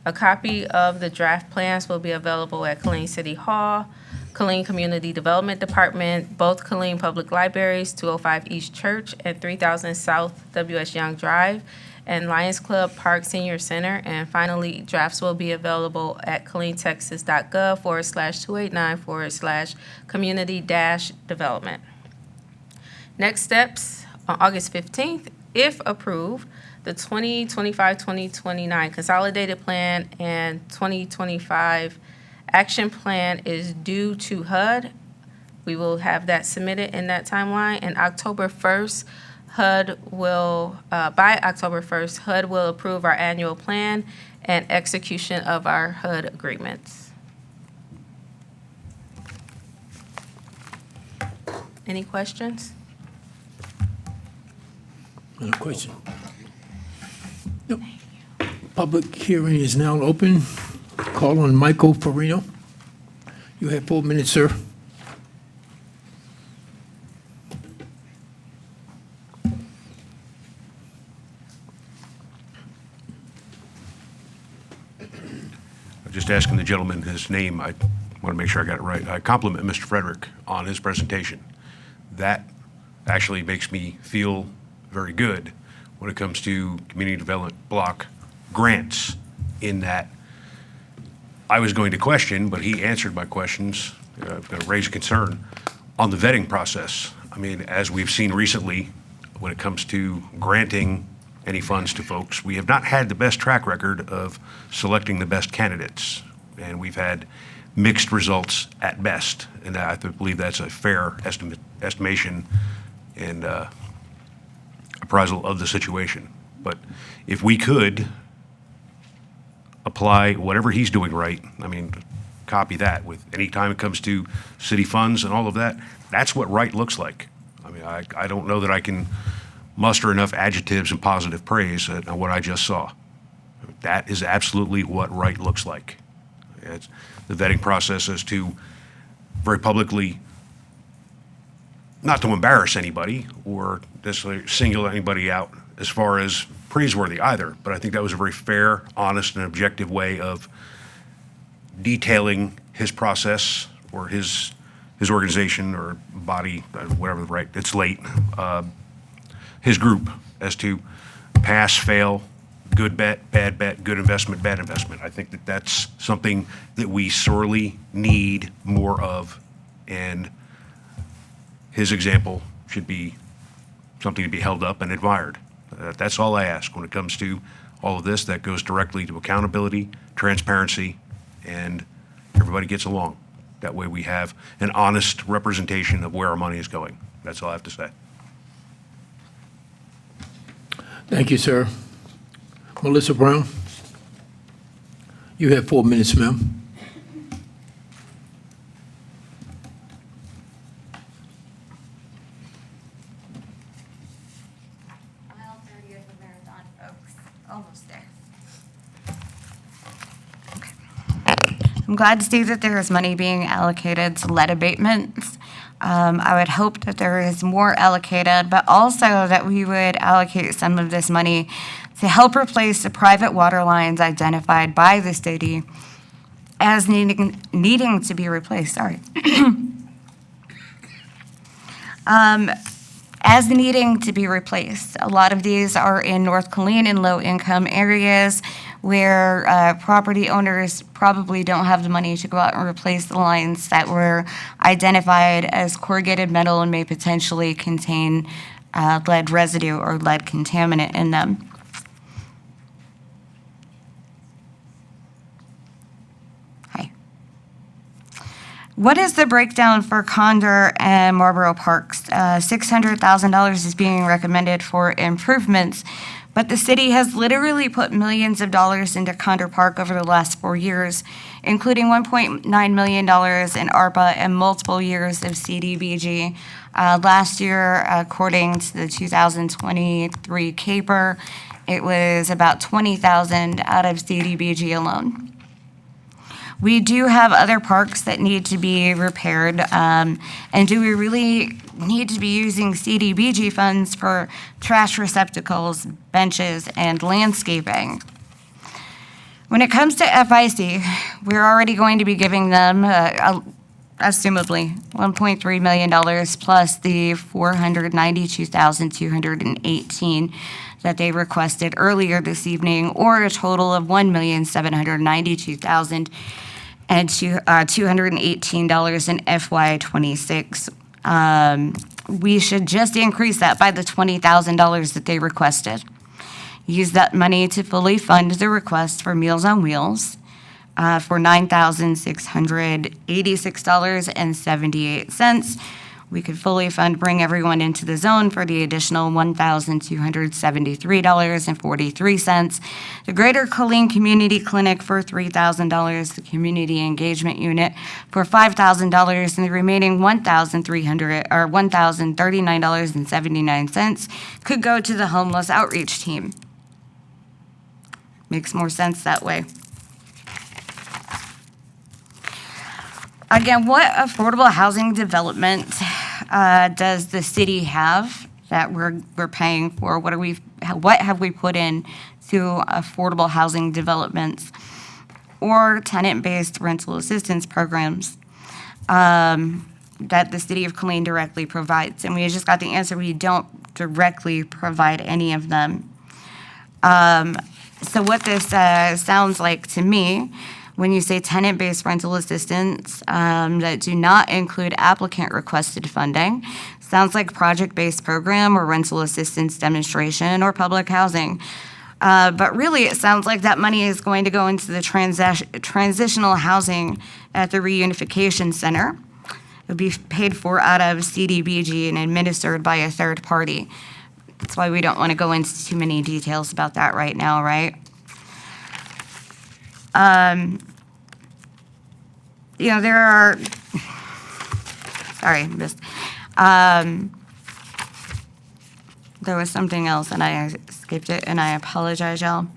A copy of the draft plans will be available at Killeen City Hall, Killeen Community Development Department, both Killeen Public Libraries, 205 East Church and 3000 South W.S. Young Drive, and Lions Club Park Senior Center. And finally, drafts will be available at killeentexas.gov/289/community-development. Next steps, on August 15th, if approved, the 2025-2029 Consolidated Plan and 2025 Action Plan is due to HUD. We will have that submitted in that timeline. And October 1st, by October 1st, HUD will approve our annual plan and execution of our HUD agreements. Any questions? No question. Nope. Public hearing is now open. Call on Michael Farino. You have 4 minutes, sir. I'm just asking the gentleman his name. I want to make sure I got it right. I compliment Mr. Frederick on his presentation. That actually makes me feel very good when it comes to community development block grants, in that I was going to question, but he answered my questions. I'm going to raise a concern on the vetting process. I mean, as we've seen recently, when it comes to granting any funds to folks, we have not had the best track record of selecting the best candidates, and we've had mixed results at best. And I believe that's a fair estimation and appraisal of the situation. But if we could apply whatever he's doing right, I mean, copy that with any time it comes to city funds and all of that, that's what right looks like. I mean, I don't know that I can muster enough adjectives and positive praise at what I just saw. That is absolutely what right looks like. It's the vetting process is to very publicly, not to embarrass anybody or necessarily single anybody out as far as praiseworthy either, but I think that was a very fair, honest, and objective way of detailing his process or his organization or body, whatever the right, it's late, his group as to pass, fail, good bet, good investment, bad investment. I think that that's something that we sorely need more of, and his example should be something to be held up and admired. That's all I ask when it comes to all of this. That goes directly to accountability, transparency, and everybody gets along. That way we have an honest representation of where our money is going. That's all I have to say. Thank you, sir. Melissa Brown, you have 4 minutes, ma'am. Mile 30 of the marathon, folks. Almost there. Okay. I'm glad to see that there is money being allocated to lead abatements. I would hope that there is more allocated, but also that we would allocate some of this money to help replace the private water lines identified by the city as needing to be replaced. As needing to be replaced. A lot of these are in North Killeen in low-income areas where property owners probably don't have the money to go out and replace the lines that were identified as corrugated metal and may potentially contain lead residue or lead contaminant in them. Hi. What is the breakdown for Condor and Marlboro Parks? $600,000 is being recommended for improvements, but the city has literally put millions of dollars into Condor Park over the last 4 years, including $1.9 million in ARPA and multiple years of CDBG. Last year, according to the 2023 CAPER, it was about $20,000 out of CDBG alone. We do have other parks that need to be repaired. And do we really need to be using CDBG funds for trash receptacles, benches, and landscaping? When it comes to FIC, we're already going to be giving them, assumably, $1.3 million plus the $492,218 that they requested earlier this evening, or a total of $1,792,218 in FY26. We should just increase that by the $20,000 that they requested. Use that money to fully fund the request for Meals on Wheels for $9,686.78. We could fully fund Bring Everyone Into the Zone for the additional $1,273.43. The Greater Colleen Community Clinic for $3,000, the Community Engagement Unit for $5,000, and the remaining $1,039.79 could go to the Homeless Outreach Team. Makes more sense that way. Again, what affordable housing development does the city have that we're paying for? What have we put in to affordable housing developments or tenant-based rental assistance programs that the city of Killeen directly provides? And we just got the answer: we don't directly provide any of them. So what this sounds like to me, when you say tenant-based rental assistance that do not include applicant-requested funding, sounds like project-based program or rental assistance demonstration or public housing. But really, it sounds like that money is going to go into the transitional housing at the reunification center. It would be paid for out of CDBG and administered by a third party. That's why we don't want to go into too many details about that right now, right? There are, sorry, there was something else and I skipped it and I apologize, y'all.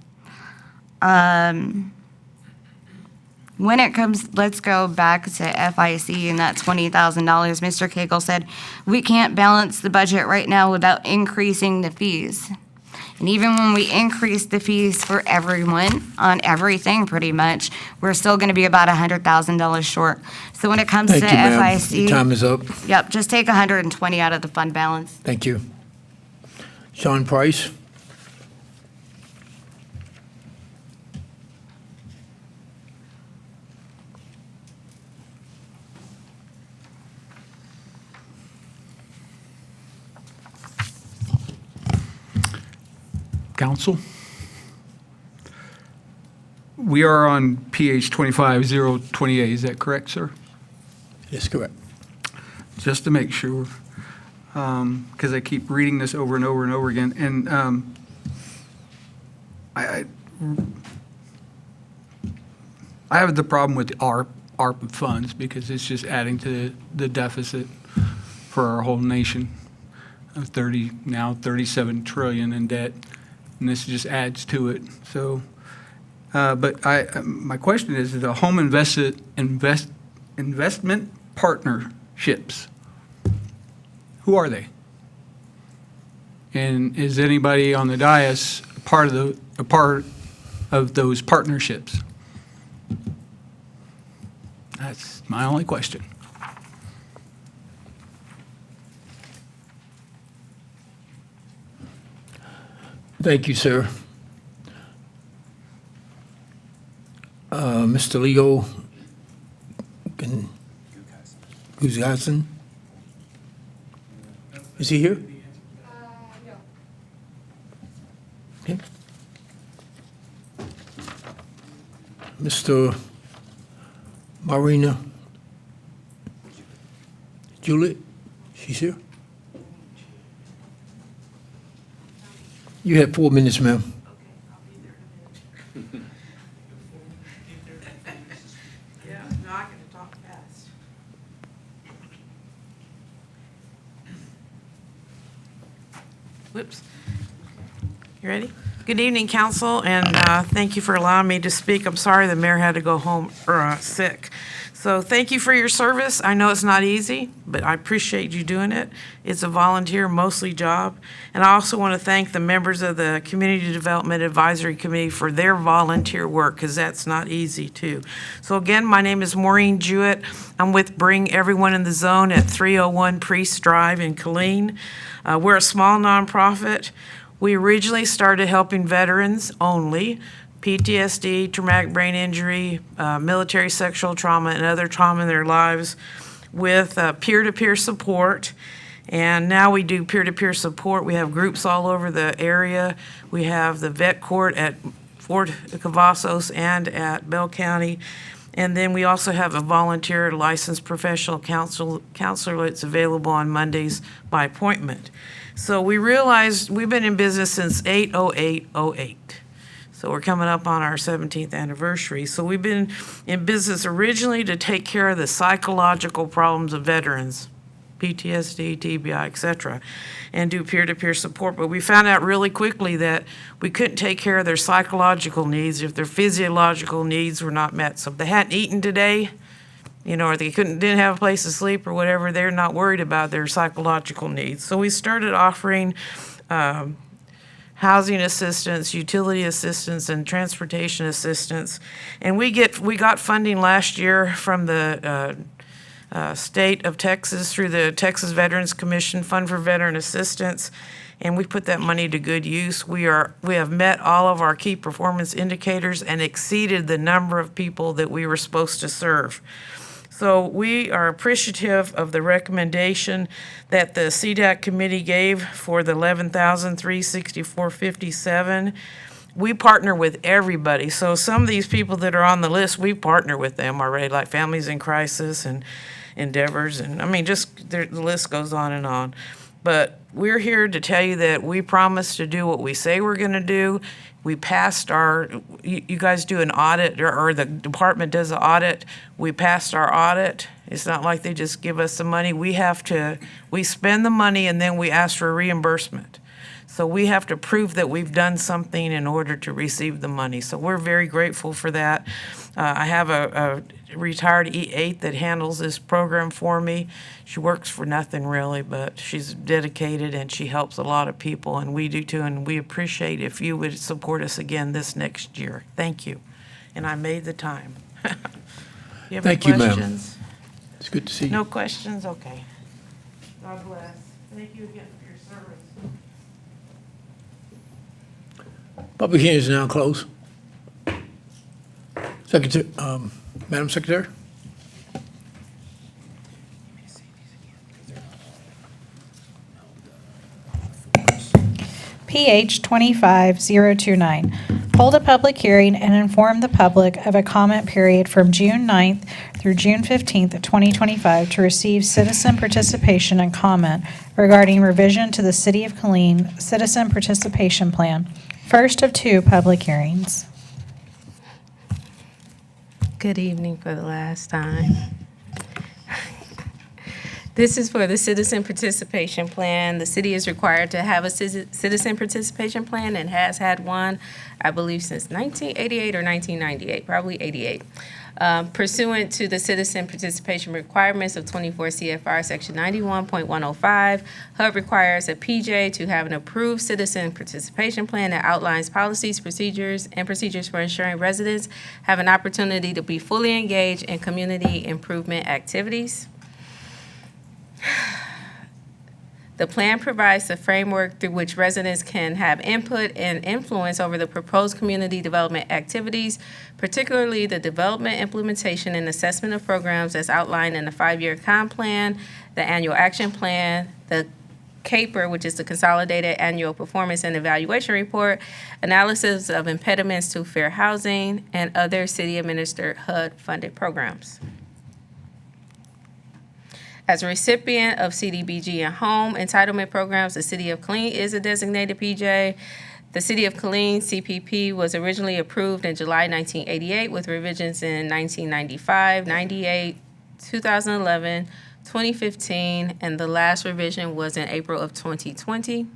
When it comes, let's go back to FIC and that $20,000. Mr. Cagle said, we can't balance the budget right now without increasing the fees. And even when we increase the fees for everyone on everything pretty much, we're still going to be about $100,000 short. So when it comes Thank to you, ma'am. FIC. Your time is up. Yep, just take 120 out of the fund balance. Thank you. Sean Price? Council? We are on PH 25028, is that correct, sir? That's correct. Just to make sure, because I keep reading this over and over and over again, and I have the problem with the ARPA funds because it's just adding to the deficit for our whole nation of 37 trillion in debt, and this just adds to it. So, but my question is the home investment partnerships. Who are they? And is anybody on the dais a part of those partnerships? That's my only question. Thank you, sir. Mr. Leo Guzgason? Is he here? Okay. Mr. Marina Juliet, she's here? You have 4 minutes, ma'am. Whoops. You ready? Good evening, council, and thank you for allowing me to speak. I'm sorry the mayor had to go home sick. So thank you for your service. I know it's not easy, but I appreciate you doing it. It's a volunteer mostly job. And I also want to thank the members of the Community Development Advisory Committee for their volunteer work, because that's not easy too. So again, my name is Maureen Jewett. I'm with Bring Everyone in the Zone at 301 Priest Drive in Killeen. We're a small nonprofit. We originally started helping veterans only, PTSD, traumatic brain injury, military sexual trauma, and other trauma in their lives with peer-to-peer support. And now we do peer-to-peer support. We have groups all over the area. We have the vet court at Fort Cavazos and at Bell County. And then we also have a volunteer licensed professional counselor that's available on Mondays by appointment. So we realized we've been in business since 8/08/08. So we're coming up on our 17th anniversary. So we've been in business originally to take care of the psychological problems of veterans, PTSD, TBI, et cetera, and do peer-to-peer support. But we found out really quickly that we couldn't take care of their psychological needs if their physiological needs were not met. So if they hadn't eaten today, or they didn't have a place to sleep or whatever, they're not worried about their psychological needs. So we started offering housing assistance, utility assistance, and transportation assistance. And we got funding last year from the state of Texas through the Texas Veterans Commission Fund for Veteran Assistance, and we put that money to good use. We have met all of our key performance indicators and exceeded the number of people that we were supposed to serve. So we are appreciative of the recommendation that the CDAC committee gave for the $11,364.57. We partner with everybody. So some of these people that are on the list, we partner with them already, like Families in Crisis and Endeavors, and just the list goes on and on. But we're here to tell you that we promise to do what we say we're going to do. We passed you guys do an audit, or the department does an audit. We passed our audit. It's not like they just give us the money. We spend the money and then we ask for reimbursement. So we have to prove that we've done something in order to receive the money. So we're very grateful for that. I have a retired E8 that handles this program for me. She works for nothing really, but she's dedicated and she helps a lot of people, and we do too, and we appreciate if you would support us again this next year. Thank you. And I made the time. You have Thank any you, ma'am. questions? It's good to see you. No questions? Okay. God bless. Thank you again for your service. Public hearing is now closed. Secretary, Madam Secretary? PH 25029. Hold a public hearing and inform the public of a comment period from June 9th through June 15th, 2025 to receive citizen participation and comment regarding revision to the City of Killeen Citizen Participation Plan. First of two public hearings. Good evening for the last time. This is for the Citizen Participation Plan. The city is required to have a citizen participation plan and has had one, I believe, since 1988 or 1998, probably 88. Pursuant to the citizen participation requirements of 24 CFR Section 91.105, HUD requires a PJ to have an approved citizen participation plan that outlines policies, procedures, and procedures for ensuring residents have an opportunity to be fully engaged in community improvement activities. The plan provides the framework through which residents can have input and influence over the proposed community development activities, particularly the development, implementation, and assessment of programs as outlined in the 5-year comp plan, the annual action plan, the CAPER, which is the Consolidated Annual Performance and Evaluation Report, analysis of impediments to fair housing, and other city-administered HUD-funded programs. As a recipient of CDBG and home entitlement programs, the City of Killeen is a designated PJ. The City of Killeen CPP was originally approved in July 1988 with revisions in 1995, 98, 2011, 2015, and the last revision was in April of 2020.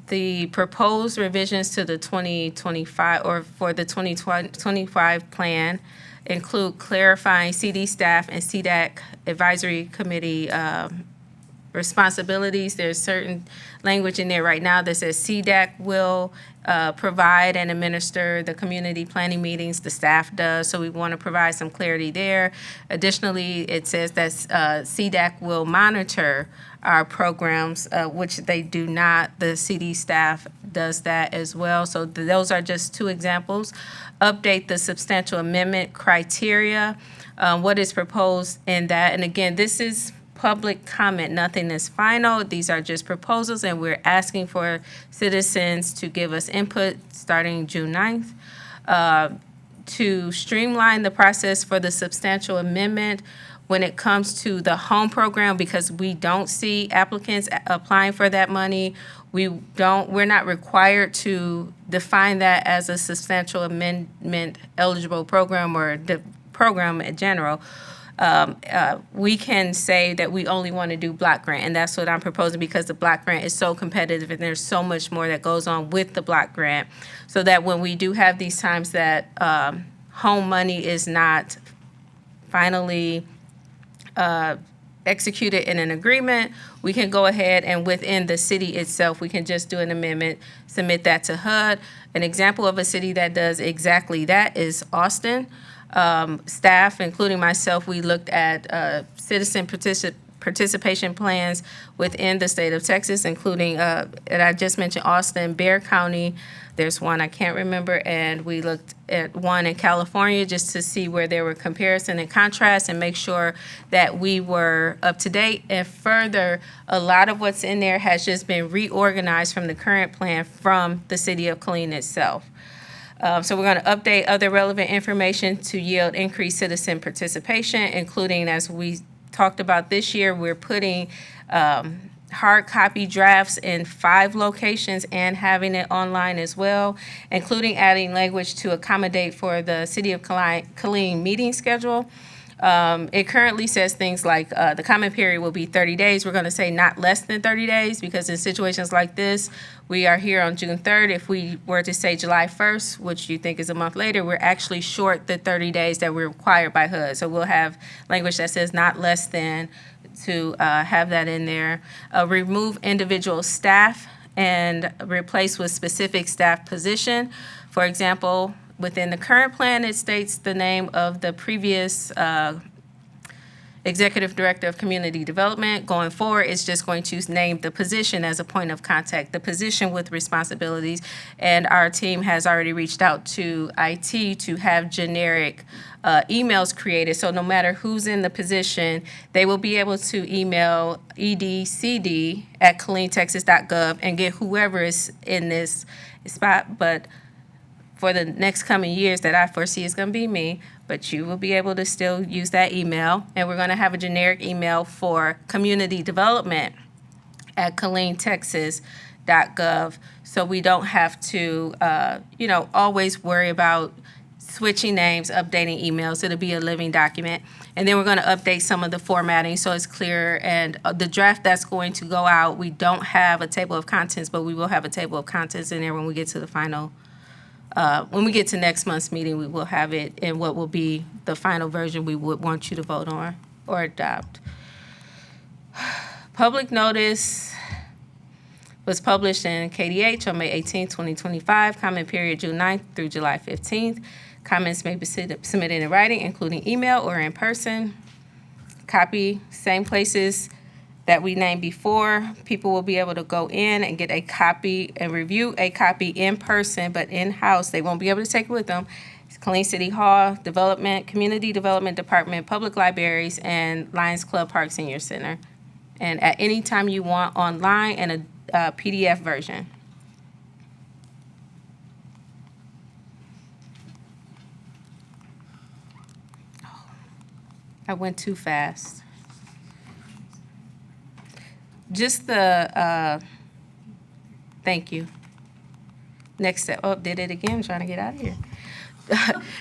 The proposed revisions to the 2025, or for the 2025 plan include clarifying CD staff and CDAC advisory committee responsibilities. There's certain language in there right now that says CDAC will provide and administer the community planning meetings, the staff does, so we want to provide some clarity there. Additionally, it says that CDAC will monitor our programs, which they do not. The CD staff does that as well. So those are just two examples. Update the substantial amendment criteria, what is proposed in that. And again, this is public comment, nothing is final. These are just proposals, and we're asking for citizens to give us input starting June 9th. To streamline the process for the substantial amendment when it comes to the home program, because we don't see applicants applying for that money. We're not required to define that as a substantial amendment eligible program or the program in general. We can say that we only want to do block grant, and that's what I'm proposing, because the block grant is so competitive and there's so much more that goes on with the block grant, so that when we do have these times that home money is not finally executed in an agreement, we can go ahead and within the city itself, we can just do an amendment, submit that to HUD. An example of a city that does exactly that is Austin. Staff, including myself, we looked at citizen participation plans within the state of Texas, including, and I just mentioned Austin, Bexar County, there's one I can't remember, and we looked at one in California just to see where there were comparison and contrast and make sure that we were up to date. And further, a lot of what's in there has just been reorganized from the current plan from the city of Killeen itself. So we're going to update other relevant information to yield increased citizen participation, including, as we talked about this year, we're putting hard copy drafts in 5 locations and having it online as well, including adding language to accommodate for the City of Killeen meeting schedule. It currently says things like the comment period will be 30 days. We're going to say not less than 30 days, because in situations like this, we are here on June 3rd. If we were to say July 1st, which you think is a month later, we're actually short the 30 days that we're required by HUD. So we'll have language that says not less than, to have that in there. Remove individual staff and replace with specific staff position. For example, within the current plan, it states the name of the previous Executive Director of Community Development. Going forward, it's just going to name the position as a point of contact, the position with responsibilities. And our team has already reached out to IT to have generic emails created. So no matter who's in the position, they will be able to email edcd@killeentexas.gov and get whoever is in this spot. But for the next coming years that I foresee is going to be me, but you will be able to still use that email. And we're going to have a generic email for community development at killeentexas.gov, so we don't have to, always worry about switching names, updating emails. It'll be a living document. And then we're going to update some of the formatting so it's clear. And the draft that's going to go out, we don't have a table of contents, but we will have a table of contents in there when we get to the final. When we get to next month's meeting, we will have it in what will be the final version we would want you to vote on or adopt. Public notice was published in KDH on May 18, 2025. Comment period June 9th through July 15th. Comments may be submitted in writing, including email or in person. Copy, same places that we named before. People will be able to go in and get a copy and review a copy in person, but in-house. They won't be able to take it with them. It's Killeen City Hall, Development, Community Development Department, Public Libraries, and Lions Club Park Senior Center. And at any time you want, online and a PDF version. I went too fast. Just the, thank you. Next step, did it again, trying to get out of here.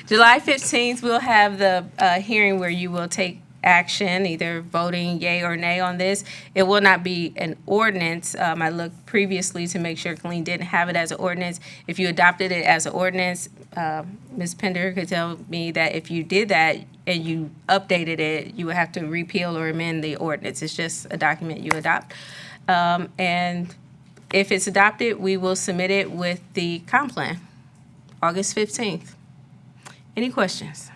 July 15th, we'll have the hearing where you will take action, either voting yay or nay on this. It will not be an ordinance. I looked previously to make sure Colleen didn't have it as an ordinance. If you adopted it as an ordinance, Ms. Pender could tell me that if you did that and you updated it, you would have to repeal or amend the ordinance. It's just a document you adopt. And if it's adopted, we will submit it with the comp plan, August 15th. Any questions?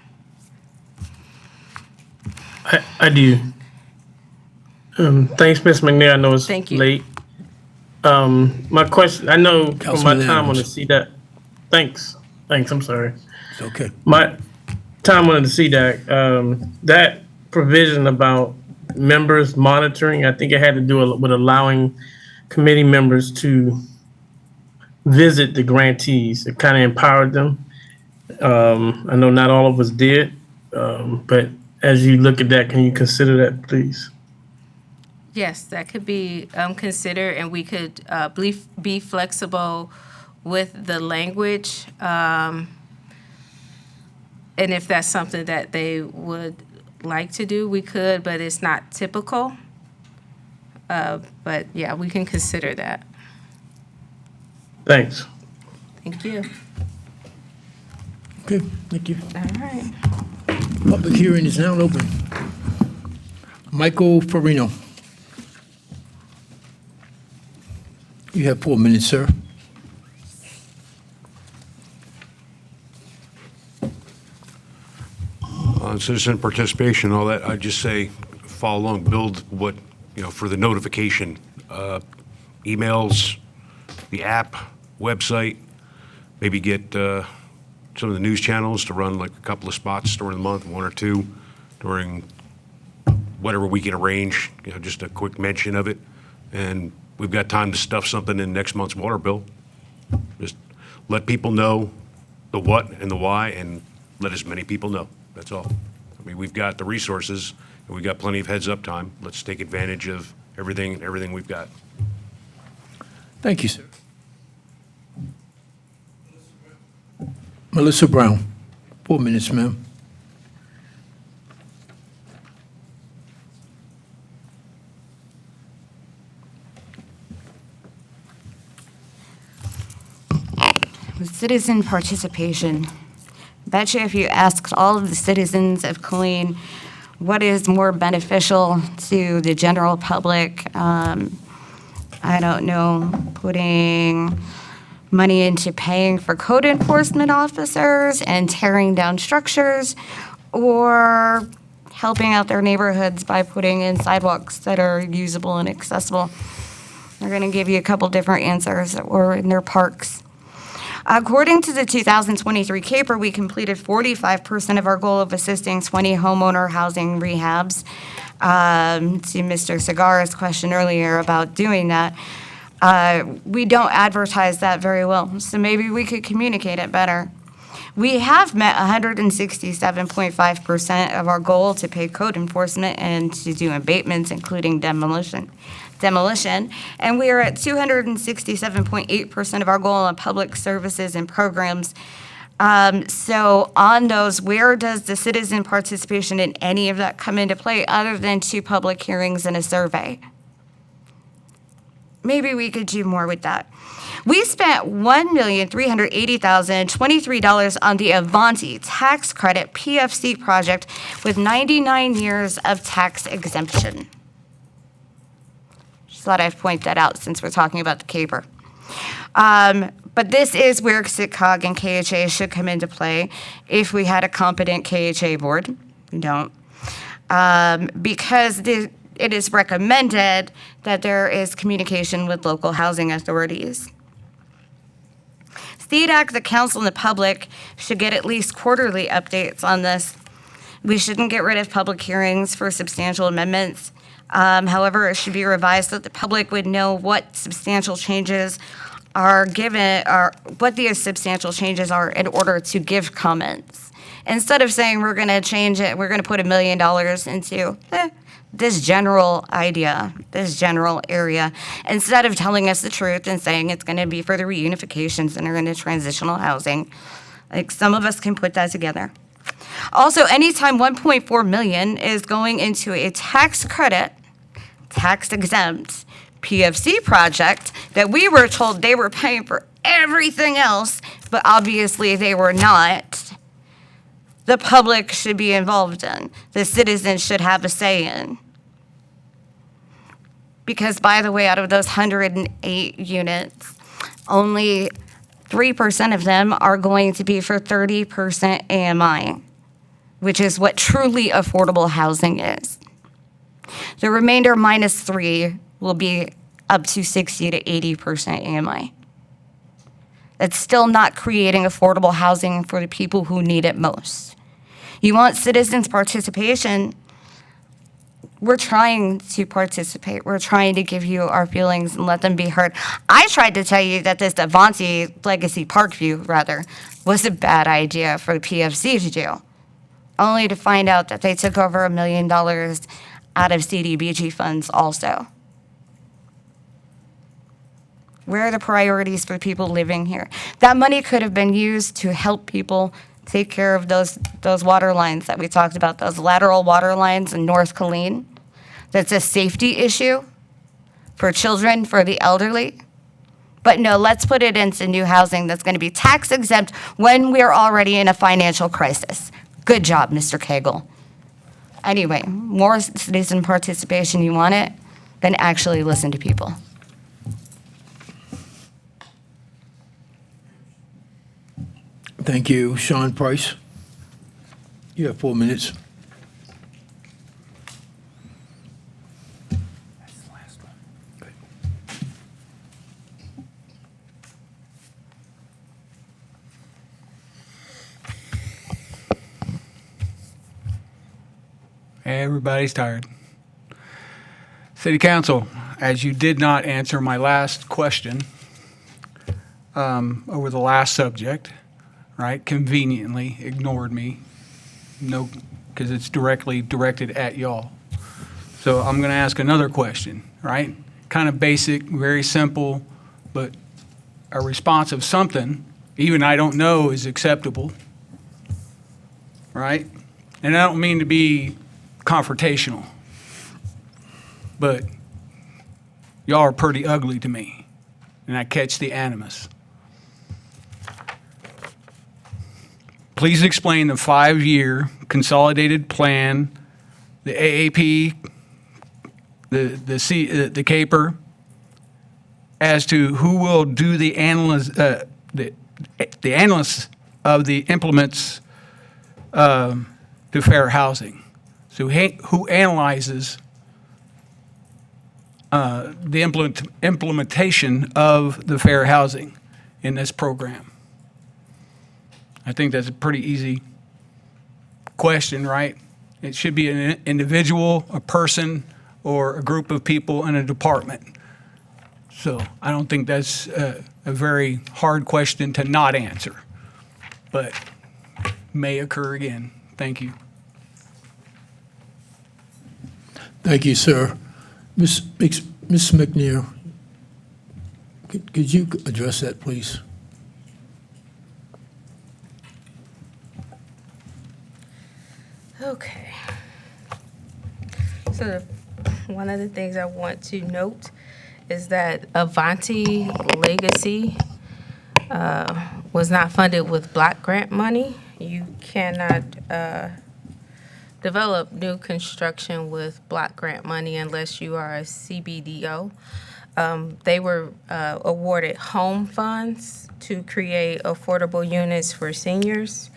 I do. Thanks, Ms. McNair. I know it's Thank you. late. My question, I know from my Councilman time on the Adams. CDAC. Thanks, I'm sorry. It's okay. My time on the CDAC, that provision about members monitoring, I think it had to do with allowing committee members to visit the grantees. It kind of empowered them. I know not all of us did, but as you look at that, can you consider that, please? Yes, that could be considered, and we could be flexible with the language. And if that's something that they would like to do, we could, but it's not typical. But yeah, we can consider that. Thanks. Thank you. Okay, thank you. All right. Public hearing is now open. Michael Farino. You have 4 minutes, sir. On citizen participation, all that, I'd just say, follow along, build what, for the notification, emails, the app, website, maybe get some of the news channels to run like a couple of spots during the month, 1 or 2, during whatever we can arrange, just a quick mention of it. And we've got time to stuff something in next month's water bill. Just let people know the what and the why, and let as many people know. That's all. I mean, we've got the resources, and we've got plenty of heads-up time. Let's take advantage of everything we've got. Thank you, sir. Melissa Brown, 4 minutes, ma'am. Citizen participation. Betcha if you asked all of the citizens of Killeen what is more beneficial to the general public, I don't know, putting money into paying for code enforcement officers and tearing down structures, or helping out their neighborhoods by putting in sidewalks that are usable and accessible. They're going to give you a couple different answers, or in their parks. According to the 2023 CAPER, we completed 45% of our goal of assisting 20 homeowner housing rehabs. To Mr. Segarra's question earlier about doing that, we don't advertise that very well, so maybe we could communicate it better. We have met 167.5% of our goal to pay code enforcement and to do abatements, including demolition, and we are at 267.8% of our goal on public services and programs. So on those, where does the citizen participation in any of that come into play other than 2 public hearings and a survey? Maybe we could do more with that. We spent $1,380,023 on the Avanti tax credit PFC project with 99 years of tax exemption. Just thought I'd point that out since we're talking about the CAPER. But this is where SITCOG and KHA should come into play if we had a competent KHA board. We don't. Because it is recommended that there is communication with local housing authorities. CDAC, the council, and the public should get at least quarterly updates on this. We shouldn't get rid of public hearings for substantial amendments. However, it should be revised so that the public would know what substantial changes are given, or what the substantial changes are in order to give comments. Instead of saying we're going to change it, we're going to put $1 million into this general idea, this general area, instead of telling us the truth and saying it's going to be for the reunification center and the transitional housing. Like, some of us can put that together. Also, anytime 1.4 million is going into a tax credit, tax exempt PFC project that we were told they were paying for everything else, but obviously they were not, the public should be involved in. The citizens should have a say in. Because, by the way, out of those 108 units, only 3% of them are going to be for 30% AMI, which is what truly affordable housing is. The remainder, -3, will be up to 60 to 80% AMI. That's still not creating affordable housing for the people who need it most. You want citizens' participation? We're trying to participate. We're trying to give you our feelings and let them be heard. I tried to tell you that this Avanti Legacy Parkview, rather, was a bad idea for the PFC to do, only to find out that they took over $1 million out of CDBG funds also. Where are the priorities for people living here? That money could have been used to help people take care of those water lines that we talked about, those lateral water lines in North Killeen. That's a safety issue for children, for the elderly. But no, let's put it into new housing that's going to be tax exempt when we're already in a financial crisis. Good job, Mr. Cagle. Anyway, more citizen participation, you want it? Then actually listen to people. Thank you. Sean Price, you have 4 minutes. Everybody's tired. City Council, as you did not answer my last question over the last subject, right, conveniently ignored me, no, because it's directly directed at y'all. So I'm going to ask another question, right? Kind of basic, very simple, but a response of something, even I don't know, is acceptable, right? And I don't mean to be confrontational, but y'all are pretty ugly to me, and I catch the animus. Please explain the 5-year consolidated plan, the AAP, the CAPER, as to who will do the analysis of the implements to fair housing. So who analyzes the implementation of the fair housing in this program? I think that's a pretty easy question, right? It should be an individual, a person, or a group of people in a department. So I don't think that's a very hard question to not answer, but may occur again. Thank you. Thank you, sir. Ms. McNair, could you address that, please? Okay. So one of the things I want to note is that Avanti Legacy was not funded with block grant money. You cannot develop new construction with block grant money unless you are a CBDO. They were awarded home funds to create affordable units for seniors.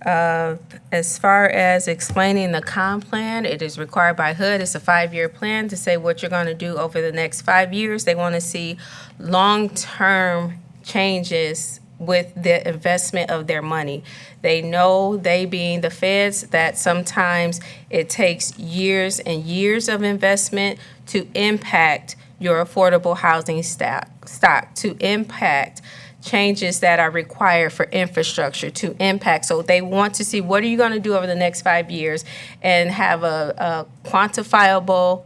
As far as explaining the comp plan, it is required by HUD. It's a 5-year plan to say what you're going to do over the next 5 years. They want to see long-term changes with the investment of their money. They know, they being the feds, that sometimes it takes years and years of investment to impact your affordable housing stock, to impact changes that are required for infrastructure to impact. So they want to see what are you going to do over the next 5 years and have a quantifiable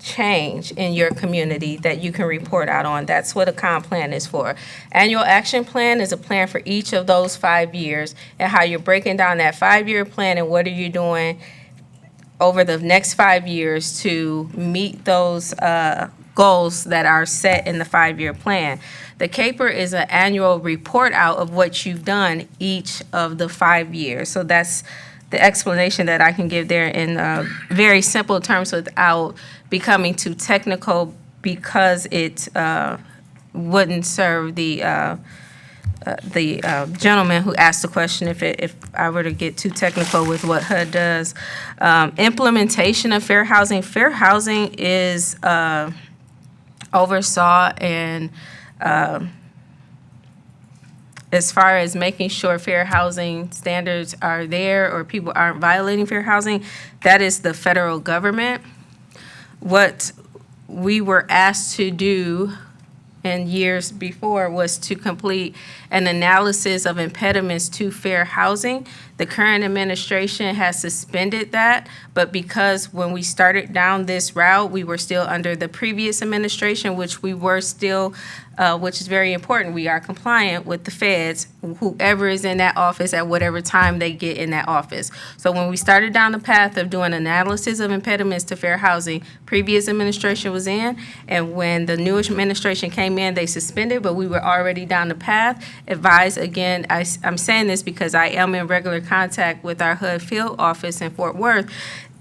change in your community that you can report out on. That's what a comp plan is for. Annual action plan is a plan for each of those 5 years and how you're breaking down that 5-year plan and what are you doing over the next 5 years to meet those goals that are set in the 5-year plan. The CAPER is an annual report out of what you've done each of the 5 years. So that's the explanation that I can give there in very simple terms without becoming too technical, because it wouldn't serve the gentleman who asked the question if I were to get too technical with what HUD does. Implementation of fair housing. Fair housing is oversaw and as far as making sure fair housing standards are there or people aren't violating fair housing, that is the federal government. What we were asked to do in years before was to complete an analysis of impediments to fair housing. The current administration has suspended that, but because when we started down this route, we were still under the previous administration, which we were still, which is very important. We are compliant with the feds, whoever is in that office at whatever time they get in that office. So when we started down the path of doing analysis of impediments to fair housing, previous administration was in, and when the new administration came in, they suspended, but we were already down the path. Advise again, I'm saying this because I am in regular contact with our HUD field office in Fort Worth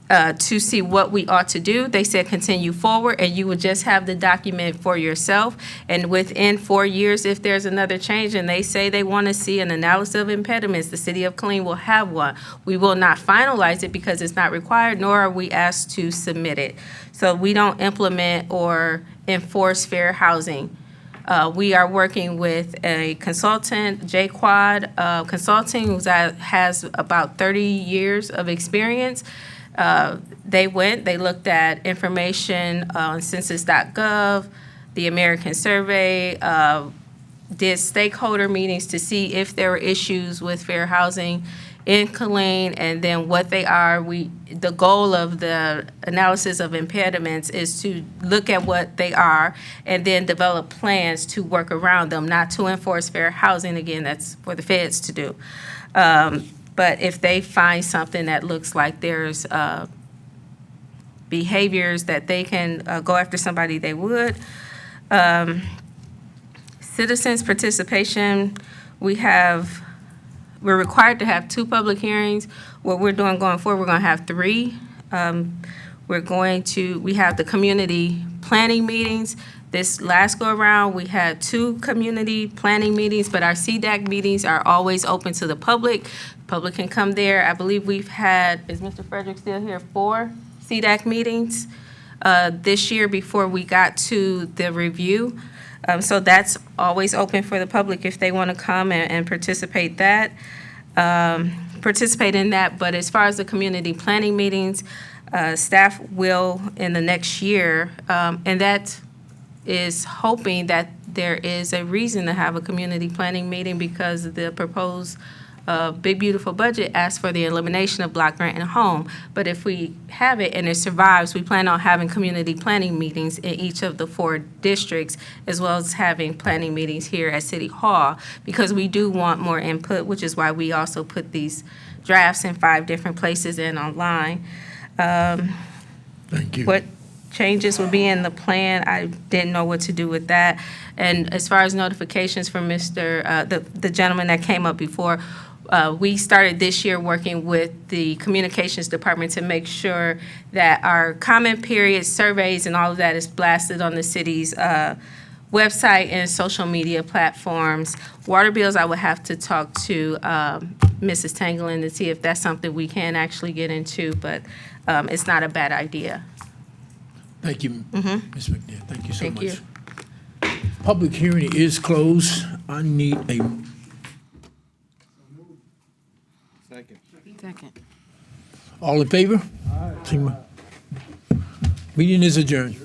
to see what we ought to do. They said continue forward, and you would just have the document for yourself. And within 4 years, if there's another change and they say they want to see an analysis of impediments, the city of Killeen will have one. We will not finalize it because it's not required, nor are we asked to submit it. So we don't implement or enforce fair housing. We are working with a consultant, JQuad Consulting, who has about 30 years of experience. They looked at information on census.gov, the American Survey, did stakeholder meetings to see if there were issues with fair housing in Killeen, and then what they are. The goal of the analysis of impediments is to look at what they are and then develop plans to work around them, not to enforce fair housing. Again, that's for the feds to do. But if they find something that looks like there's behaviors that they can go after somebody, they would. Citizens participation, we're required to have 2 public hearings. What we're doing going forward, we're going to have 3. We have the community planning meetings. This last go around, we had 2 community planning meetings, but our CDAC meetings are always open to the public. Public can come there. I believe we've had, is Mr. Frederick still here, 4 CDAC meetings this year before we got to the review. So that's always open for the public if they want to come and participate in that. But as far as the community planning meetings, staff will in the next year, and that is hoping that there is a reason to have a community planning meeting because the proposed Big Beautiful Budget asks for the elimination of block grant and home. But if we have it and it survives, we plan on having community planning meetings in each of the 4 districts, as well as having planning meetings here at City Hall, because we do want more input, which is why we also put these drafts in 5 different places and online. Thank you. What changes would be in the plan, I didn't know what to do with that. And as far as notifications from the gentleman that came up before, we started this year working with the communications department to make sure that our comment period, surveys, and all of that is blasted on the city's website and social media platforms. Water bills, I would have to talk to Mrs. Tanglin to see if that's something we can actually get into, but it's not a bad idea. Thank you, Ms. McNair. Thank you so Thank much. you. Public hearing is closed. I need a, Second. all in favor? Meeting is adjourned.